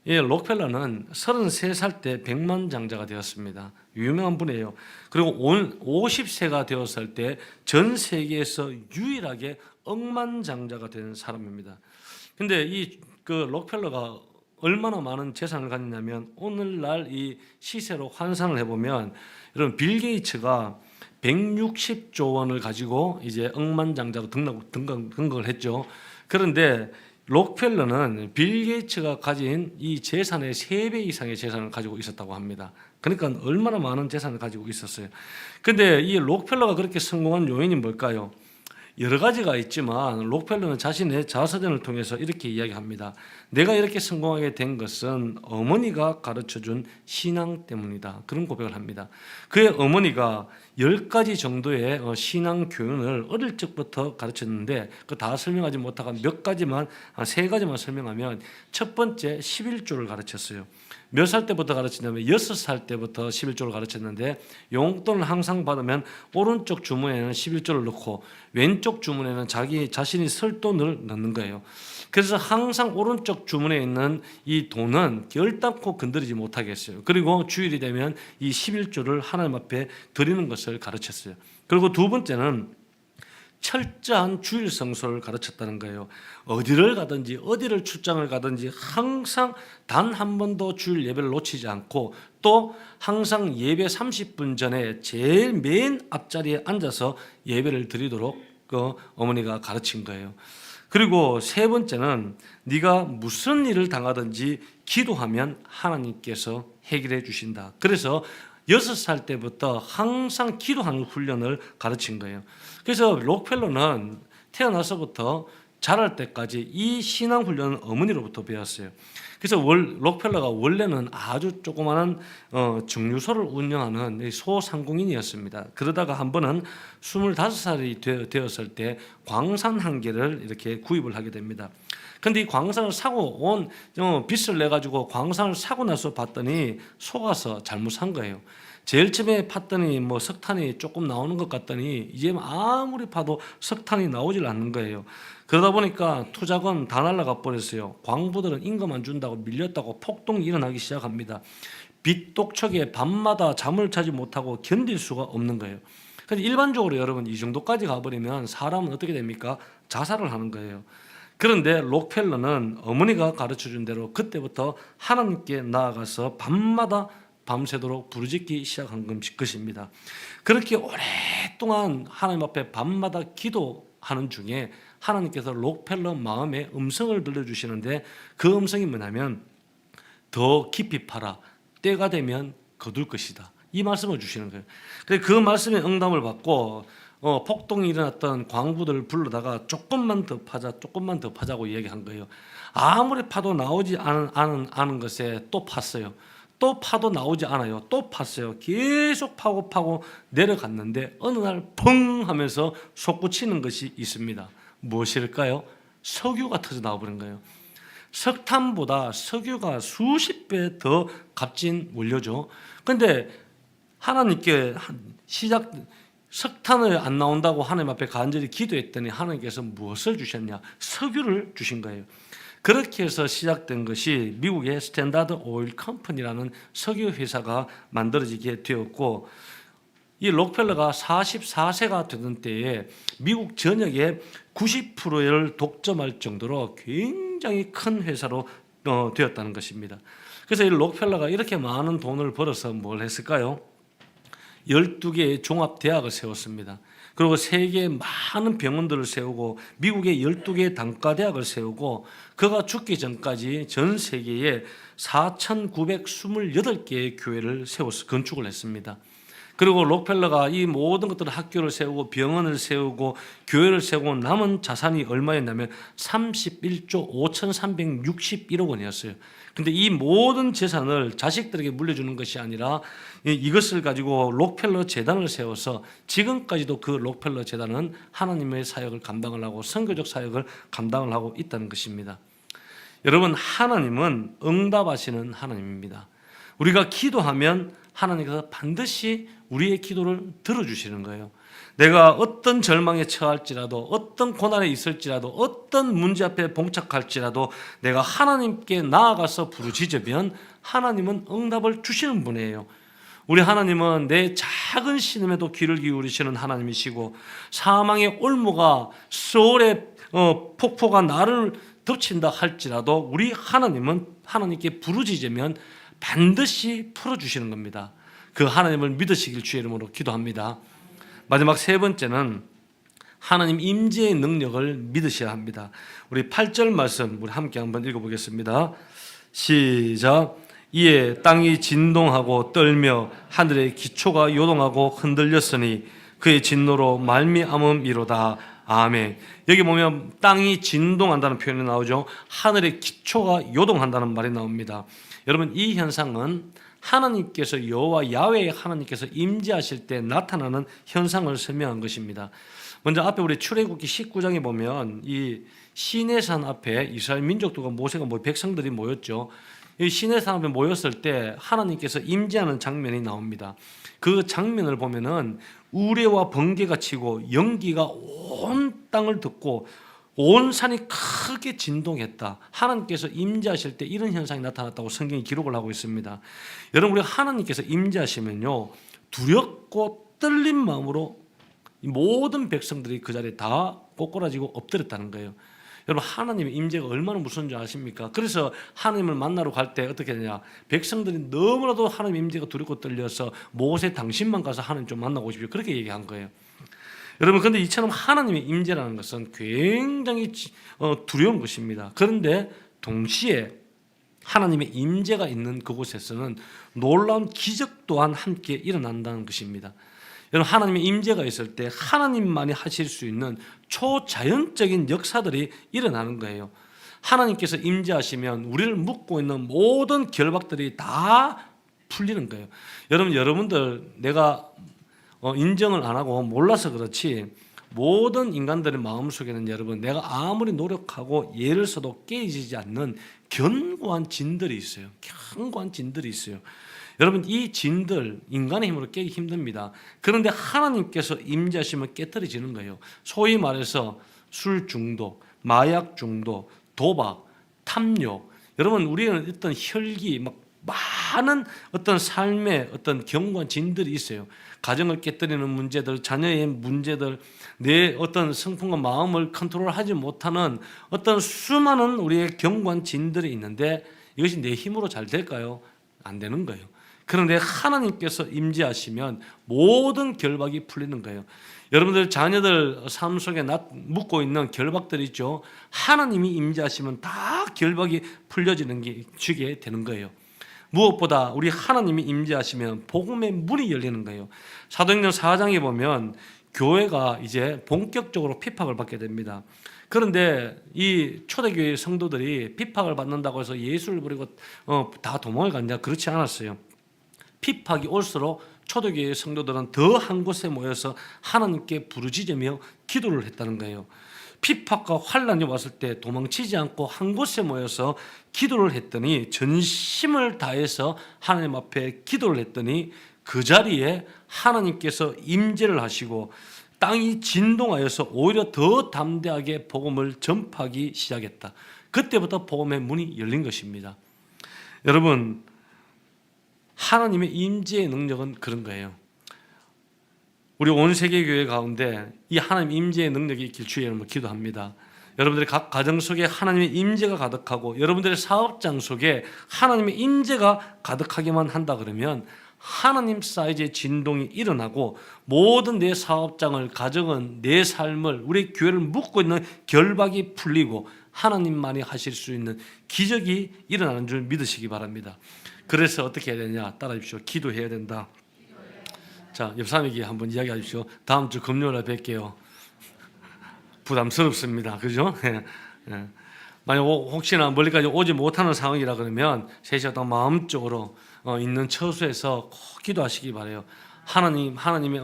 록펠러는 33살 때 백만장자가 되었습니다. 유명한 분이에요. 그리고 50세가 되었을 때 전 세계에서 유일하게 억만장자가 된 사람입니다. 근데 그 록펠러가 얼마나 많은 재산을 가졌냐면 오늘날 이 시세로 환산을 해보면 여러분 빌 게이츠가 160조 원을 가지고 이제 억만장자로 등극을 했죠. 그런데 록펠러는 빌 게이츠가 가진 이 재산의 3배 이상의 재산을 가지고 있었다고 합니다. 그러니까 얼마나 많은 재산을 가지고 있었어요. 근데 이 록펠러가 그렇게 성공한 요인이 뭘까요? 여러 가지가 있지만 록펠러는 자신의 자서전을 통해서 이렇게 이야기합니다. 내가 이렇게 성공하게 된 것은 어머니가 가르쳐준 신앙 때문이다. 그런 고백을 합니다. 그의 어머니가 10가지 정도의 신앙 교훈을 어릴 적부터 가르쳤는데 그 다 설명하지 못하고 몇 가지만, 3가지만 설명하면 첫 번째 11조를 가르쳤어요. 몇 살 때부터 가르치냐면 6살 때부터 11조를 가르쳤는데 용돈을 항상 받으면 오른쪽 주머니에는 11조를 넣고 왼쪽 주머니에는 자신이 쓸 돈을 넣는 거예요. 그래서 항상 오른쪽 주머니에 있는 이 돈은 결단코 건드리지 못하게 했어요. 그리고 주일이 되면 이 11조를 하나님 앞에 드리는 것을 가르쳤어요. 그리고 두 번째는 철저한 주일 성소를 가르쳤다는 거예요. 어디를 가든지 어디를 출장을 가든지 항상 단 한 번도 주일 예배를 놓치지 않고 또 항상 예배 30분 전에 제일 맨 앞자리에 앉아서 예배를 드리도록 그 어머니가 가르친 거예요. 그리고 세 번째는 네가 무슨 일을 당하든지 기도하면 하나님께서 해결해 주신다. 그래서 6살 때부터 항상 기도하는 훈련을 가르친 거예요. 그래서 록펠러는 태어나서부터 자랄 때까지 이 신앙 훈련은 어머니로부터 배웠어요. 그래서 록펠러가 원래는 아주 조그마한 정류소를 운영하는 소상공인이었습니다. 그러다가 한 번은 25살이 되었을 때 광산 한 개를 이렇게 구입을 하게 됩니다. 근데 이 광산을 사고 온 빚을 내 가지고 광산을 사고 나서 봤더니 속아서 잘못 산 거예요. 제일 처음에 팠더니 뭐 석탄이 조금 나오는 것 같더니 이제 아무리 파도 석탄이 나오질 않는 거예요. 그러다 보니까 투자금 다 날라가 버렸어요. 광부들은 임금 안 준다고 밀렸다고 폭동이 일어나기 시작합니다. 빚 독촉에 밤마다 잠을 자지 못하고 견딜 수가 없는 거예요. 근데 일반적으로 여러분 이 정도까지 가버리면 사람은 어떻게 됩니까? 자살을 하는 거예요. 그런데 록펠러는 어머니가 가르쳐준 대로 그때부터 하나님께 나아가서 밤마다 밤새도록 부르짖기 시작한 것입니다. 그렇게 오랫동안 하나님 앞에 밤마다 기도하는 중에 하나님께서 록펠러 마음에 음성을 들려주시는데 그 음성이 뭐냐면 더 깊이 파라, 때가 되면 거둘 것이다, 이 말씀을 주시는 거예요. 그래서 그 말씀에 응답을 받고 폭동이 일어났던 광부들을 불러다가 조금만 더 파자고 얘기한 거예요. 아무리 파도 나오지 않은 것에 또 팠어요. 또 파도 나오지 않아요. 또 팠어요. 계속 파고 내려갔는데 어느 날 펑 하면서 솟구치는 것이 있습니다. 무엇일까요? 석유가 터져 나와버린 거예요. 석탄보다 석유가 수십 배 더 값진 원료죠. 그런데 하나님께 석탄을 안 나온다고 하나님 앞에 간절히 기도했더니 하나님께서 무엇을 주셨냐? 석유를 주신 거예요. 그렇게 해서 시작된 것이 미국의 스탠다드 오일 컴퍼니라는 석유 회사가 만들어지게 되었고, 이 록펠러가 44세가 되던 때에 미국 전역의 90%를 독점할 정도로 굉장히 큰 회사로 되었다는 것입니다. 그래서 이 록펠러가 이렇게 많은 돈을 벌어서 뭘 했을까요? 12개의 종합대학을 세웠습니다. 그리고 세계에 많은 병원들을 세우고 미국의 12개의 단과대학을 세우고 그가 죽기 전까지 전 세계에 4,928개의 교회를 건축을 했습니다. 그리고 록펠러가 이 모든 것들을 학교를 세우고 병원을 세우고 교회를 세우고 남은 자산이 얼마였냐면 31조 5,361억 원이었어요. 근데 이 모든 재산을 자식들에게 물려주는 것이 아니라 이것을 가지고 록펠러 재단을 세워서 지금까지도 그 록펠러 재단은 하나님의 사역을 감당을 하고 선교적 사역을 감당을 하고 있다는 것입니다. 여러분, 하나님은 응답하시는 하나님입니다. 우리가 기도하면 하나님께서 반드시 우리의 기도를 들어주시는 거예요. 내가 어떤 절망에 처할지라도, 어떤 고난에 있을지라도, 어떤 문제 앞에 봉착할지라도 내가 하나님께 나아가서 부르짖으면 하나님은 응답을 주시는 분이에요. 우리 하나님은 내 작은 신음에도 귀를 기울이시는 하나님이시고, 사망의 올무가 소울의 폭포가 나를 덮친다 할지라도 우리 하나님은 하나님께 부르짖으면 반드시 풀어주시는 겁니다. 그 하나님을 믿으시길 주의 이름으로 기도합니다. 마지막 세 번째는 하나님 임재의 능력을 믿으셔야 합니다. 우리 8절 말씀 우리 함께 한번 읽어보겠습니다. 시작. 이에 땅이 진동하고 떨며 하늘의 기초가 요동하고 흔들렸으니 그의 진노로 말미암음이로다. 아멘. 여기 보면 땅이 진동한다는 표현이 나오죠. 하늘의 기초가 요동한다는 말이 나옵니다. 여러분, 이 현상은 하나님께서 여호와 야훼 하나님께서 임재하실 때 나타나는 현상을 설명한 것입니다. 먼저 앞에 우리 출애굽기 19장에 보면 이 시내산 앞에 이스라엘 민족들과 모세가 백성들이 모였죠. 이 시내산 앞에 모였을 때 하나님께서 임재하는 장면이 나옵니다. 그 장면을 보면은 우레와 번개가 치고 연기가 온 땅을 덮고 온 산이 크게 진동했다. 하나님께서 임재하실 때 이런 현상이 나타났다고 성경이 기록을 하고 있습니다. 여러분, 우리가 하나님께서 임재하시면요, 두렵고 떨린 마음으로 모든 백성들이 그 자리에 다 꼬꾸라지고 엎드렸다는 거예요. 여러분, 하나님의 임재가 얼마나 무서운 줄 아십니까? 그래서 하나님을 만나러 갈 때 어떻게 되냐, 백성들이 너무나도 하나님의 임재가 두렵고 떨려서 모세 당신만 가서 하나님 좀 만나고 오십시오, 그렇게 얘기한 거예요. 여러분, 그런데 이처럼 하나님의 임재라는 것은 굉장히 두려운 것입니다. 그런데 동시에 하나님의 임재가 있는 그곳에서는 놀라운 기적 또한 함께 일어난다는 것입니다. 여러분, 하나님의 임재가 있을 때 하나님만이 하실 수 있는 초자연적인 역사들이 일어나는 거예요. 하나님께서 임재하시면 우리를 묶고 있는 모든 결박들이 다 풀리는 거예요. 여러분들 내가 인정을 안 하고 몰라서 그렇지, 모든 인간들의 마음속에는 여러분, 내가 아무리 노력하고 예를 써도 깨지지 않는 견고한 진들이 있어요. 견고한 진들이 있어요. 여러분, 이 진들 인간의 힘으로 깨기 힘듭니다. 그런데 하나님께서 임재하시면 깨트려지는 거예요. 소위 말해서 술 중독, 마약 중독, 도박, 탐욕. 여러분, 우리는 어떤 혈기, 많은 어떤 삶의 어떤 견고한 진들이 있어요. 가정을 깨뜨리는 문제들, 자녀의 문제들, 내 어떤 성품과 마음을 컨트롤하지 못하는 어떤 수많은 우리의 견고한 진들이 있는데, 이것이 내 힘으로 잘 될까요? 안 되는 거예요. 그런데 하나님께서 임재하시면 모든 결박이 풀리는 거예요. 여러분들 자녀들 삶 속에 묻고 있는 결박들이 있죠. 하나님이 임재하시면 다 결박이 풀려지게 되는 거예요. 무엇보다 우리 하나님이 임재하시면 복음의 문이 열리는 거예요. 사도행전 4장에 보면 교회가 이제 본격적으로 핍박을 받게 됩니다. 그런데 이 초대교회 성도들이 핍박을 받는다고 해서 예수를 버리고 다 도망을 갔냐? 그렇지 않았어요. 핍박이 올수록 초대교회 성도들은 더 한 곳에 모여서 하나님께 부르짖으며 기도를 했다는 거예요. 핍박과 환란이 왔을 때 도망치지 않고 한 곳에 모여서 기도를 했더니, 전심을 다해서 하나님 앞에 기도를 했더니 그 자리에 하나님께서 임재를 하시고 땅이 진동하여서 오히려 더 담대하게 복음을 전파하기 시작했다. 그때부터 복음의 문이 열린 것입니다. 여러분, 하나님의 임재의 능력은 그런 거예요. 우리 온 세계 교회 가운데 이 하나님 임재의 능력이 있길 주의 이름으로 기도합니다. 여러분들의 각 가정 속에 하나님의 임재가 가득하고 여러분들의 사업장 속에 하나님의 임재가 가득하기만 한다 그러면 하나님 사이즈의 진동이 일어나고 모든 내 사업장을, 가정은, 내 삶을, 우리 교회를 묶고 있는 결박이 풀리고 하나님만이 하실 수 있는 기적이 일어나는 줄 믿으시기 바랍니다. 그래서 어떻게 해야 되냐? 따라하십시오. 기도해야 된다. 자, 옆 사람에게 한번 이야기하십시오. 다음 주 금요일에 뵐게요. 부담스럽습니다. 그죠? 예. 만약 혹시나 멀리까지 오지 못하는 상황이라 그러면 3시간 동안 마음적으로 있는 처소에서 꼭 기도하시기 바라요. 하나님의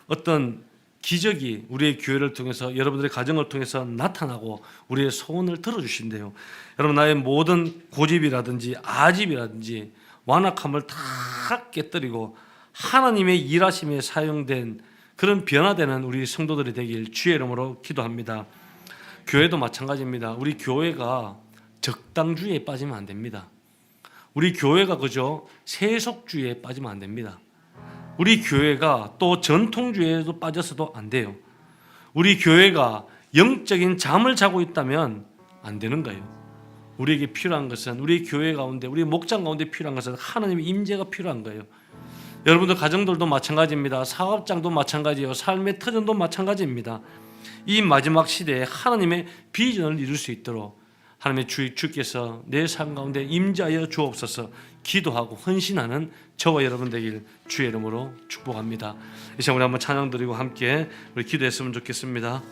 어떤 기적이 우리의 교회를 통해서, 여러분들의 가정을 통해서 나타나고 우리의 소원을 들어주신대요. 여러분, 나의 모든 고집이라든지 아집이라든지 완악함을 다 깨뜨리고 하나님의 일하심에 사용된 그런 변화되는 우리 성도들이 되길 주의 이름으로 기도합니다. 교회도 마찬가지입니다. 우리 교회가 적당주의에 빠지면 안 됩니다. 우리 교회가 그저 세속주의에 빠지면 안 됩니다. 우리 교회가 또 전통주의에도 빠져서도 안 돼요. 우리 교회가 영적인 잠을 자고 있다면 안 되는 거예요. 우리에게 필요한 것은, 우리 교회 가운데, 우리 목장 가운데 필요한 것은 하나님의 임재가 필요한 거예요. 여러분들 가정들도 마찬가지입니다. 사업장도 마찬가지예요. 삶의 터전도 마찬가지입니다. 이 마지막 시대에 하나님의 비전을 이룰 수 있도록 하나님의 주께서 내 삶 가운데 임재하여 주옵소서 기도하고 헌신하는 저와 여러분 되길 주의 이름으로 축복합니다. 이 시간 우리 한번 찬양 드리고 함께 우리 기도했으면 좋겠습니다.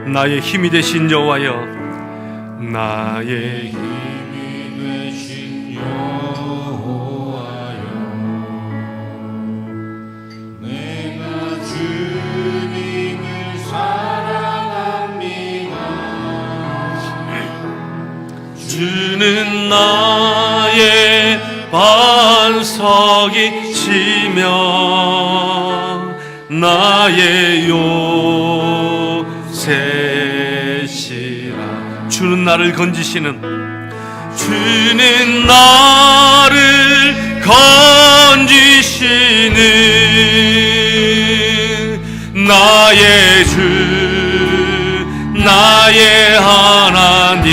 나의 힘이 되신 여호와여, 나의 힘이 되신 여호와여, 내가 주님을 사랑합니다. 주는 나의 반석이시며 나의 요새시라. 주는 나를 건지시는, 주는 나를 건지시는 나의 주, 나의 하나님,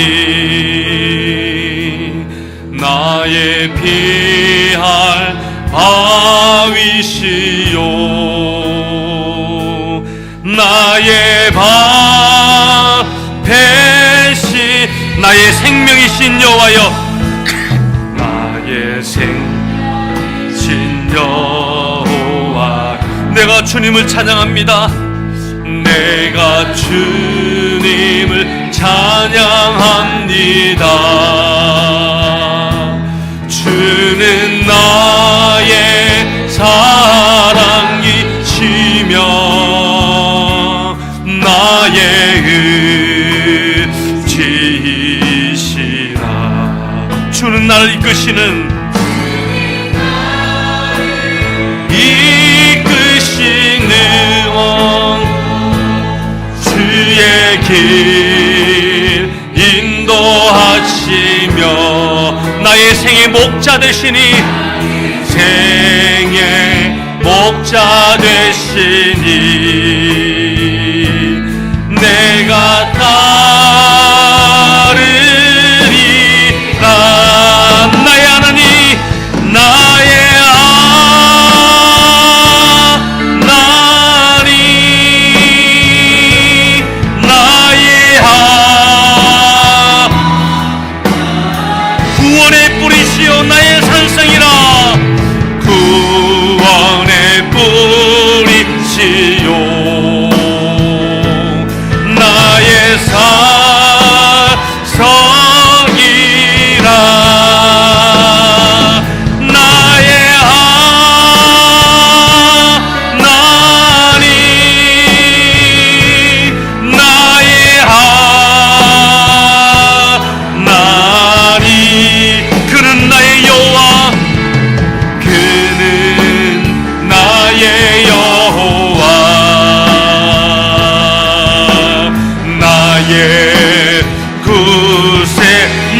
나의 피할 바위시요, 나의 배신 나의 생명이신 여호와여, 나의 생신 여호와, 내가 주님을 찬양합니다. 내가 주님을 찬양합니다. 주는 나의 사랑이시며 나의 의지이시라. 주는 나를 이끄시는 주의 길 인도하시며 나의 생의 목자 되시니, 생의 목자 되시니 내가 따르리라. 나의 하나님, 나의 구원의 뿌리시오 나의 산성이라. 구원의 뿌리시오 나의 산성이라. 나의 하나님, 나의 하나님, 그는 나의 여호와, 그는 나의 여호와, 나의 구세,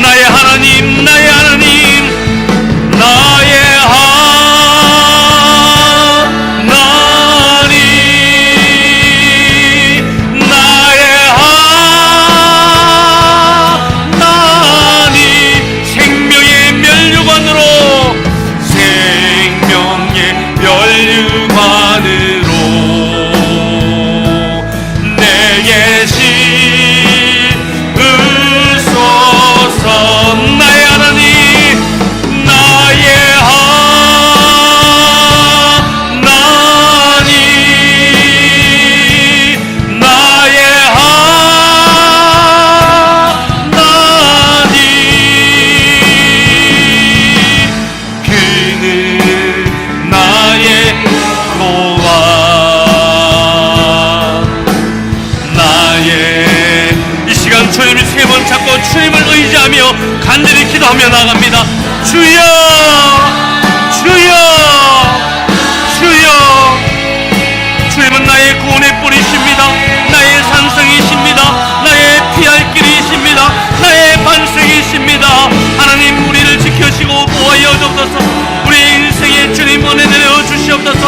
나의 하나님, 나의 하나님, 나의 하나님, 나의 하나님, 생명의 면류관으로, 생명의 면류관으로 내게 씌우소서. 나의 하나님, 나의 하나님, 나의 하나님, 그는 나의 여호와, 나의. 이 시간 주님을 세 번 잡고 주님을 의지하며 간절히 기도하며 나갑니다. 주여, 주여, 주여. 주님은 나의 구원의 뿌리십니다. 나의 산성이십니다. 나의 피할 길이십니다. 나의 반석이십니다. 하나님, 우리를 지켜주시고 보호하여 주옵소서. 우리의 인생에 주님 은혜 내려 주시옵소서.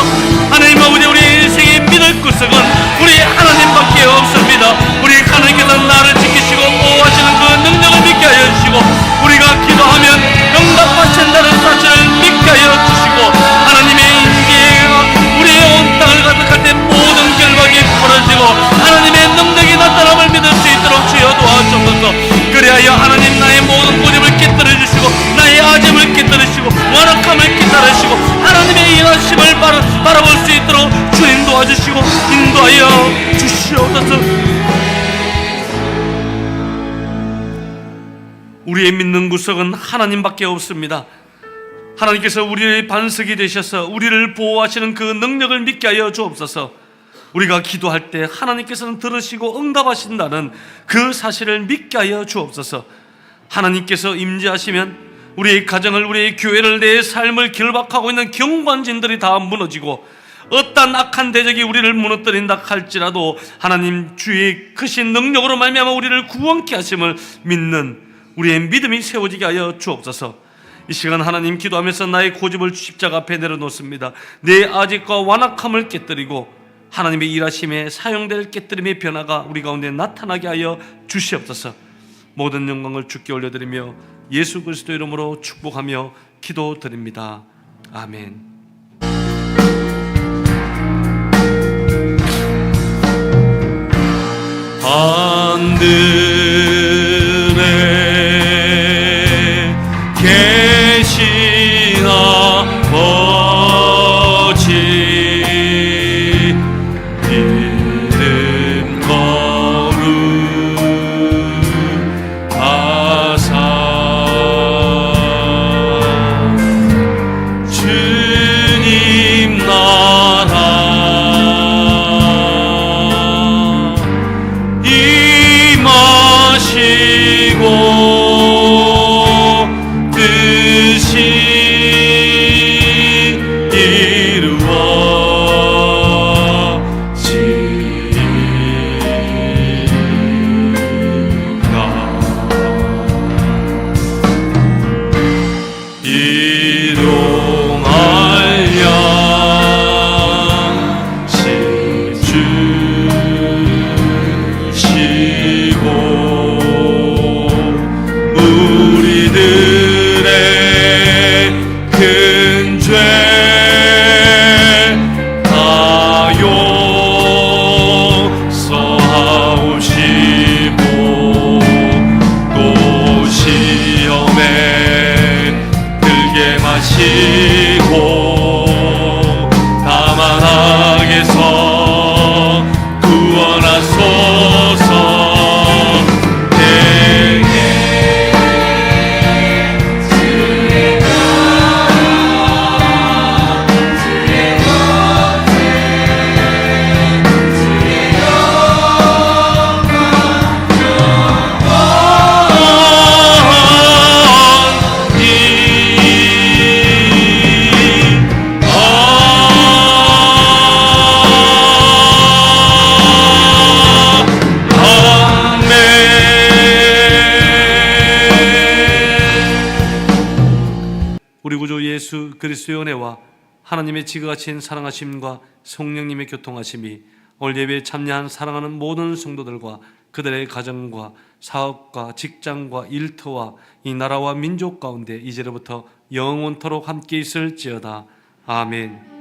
하나님 아버지, 우리의 인생의 믿을 구석은 우리 하나님밖에 없습니다. 우리 하나님께서 나를 지키시고 보호하시는 그 능력을 믿게 하여 주시고, 우리가 기도하면 응답하신다는 사실을 믿게 하여 주시고, 하나님의 인계가 우리의 온 땅을 가득할 때 모든 결박이 풀어지고 하나님의 능력이 나타남을 믿을 수 있도록 주여 도와주옵소서. 그리하여 하나님, 나의 모든 고집을 깨뜨려 주시고, 나의 아짐을 깨뜨려 주시고, 완악함을 깨뜨려 주시고, 하나님의 일하심을 바라볼 수 있도록 주님 도와주시고 인도하여 주시옵소서. 우리의 믿는 구석은 하나님밖에 없습니다. 하나님께서 우리의 반석이 되셔서 우리를 보호하시는 그 능력을 믿게 하여 주옵소서. 우리가 기도할 때 하나님께서는 들으시고 응답하신다는 그 사실을 믿게 하여 주옵소서. 하나님께서 임재하시면 우리의 가정을, 우리의 교회를, 내 삶을 결박하고 있는 경관진들이 다 무너지고, 어떤 악한 대적이 우리를 무너뜨린다 할지라도 하나님 주의 크신 능력으로 말미암아 우리를 구원케 하심을 믿는 우리의 믿음이 세워지게 하여 주옵소서. 이 시간 하나님, 기도하면서 나의 고집을 십자가 앞에 내려놓습니다. 내 아집과 완악함을 깨뜨리고 하나님의 일하심에 사용될 깨뜨림의 변화가 우리 가운데 나타나게 하여 주시옵소서. 모든 영광을 주께 올려드리며 예수 그리스도 이름으로 축복하며 기도드립니다. 아멘. 하늘에 우리 구주 예수 그리스도의 은혜와 하나님의 지극하신 사랑하심과 성령님의 교통하심이 오늘 예배에 참여한 사랑하는 모든 성도들과 그들의 가정과 사업과 직장과 일터와 이 나라와 민족 가운데 이제로부터 영원토록 함께 있을지어다. 아멘.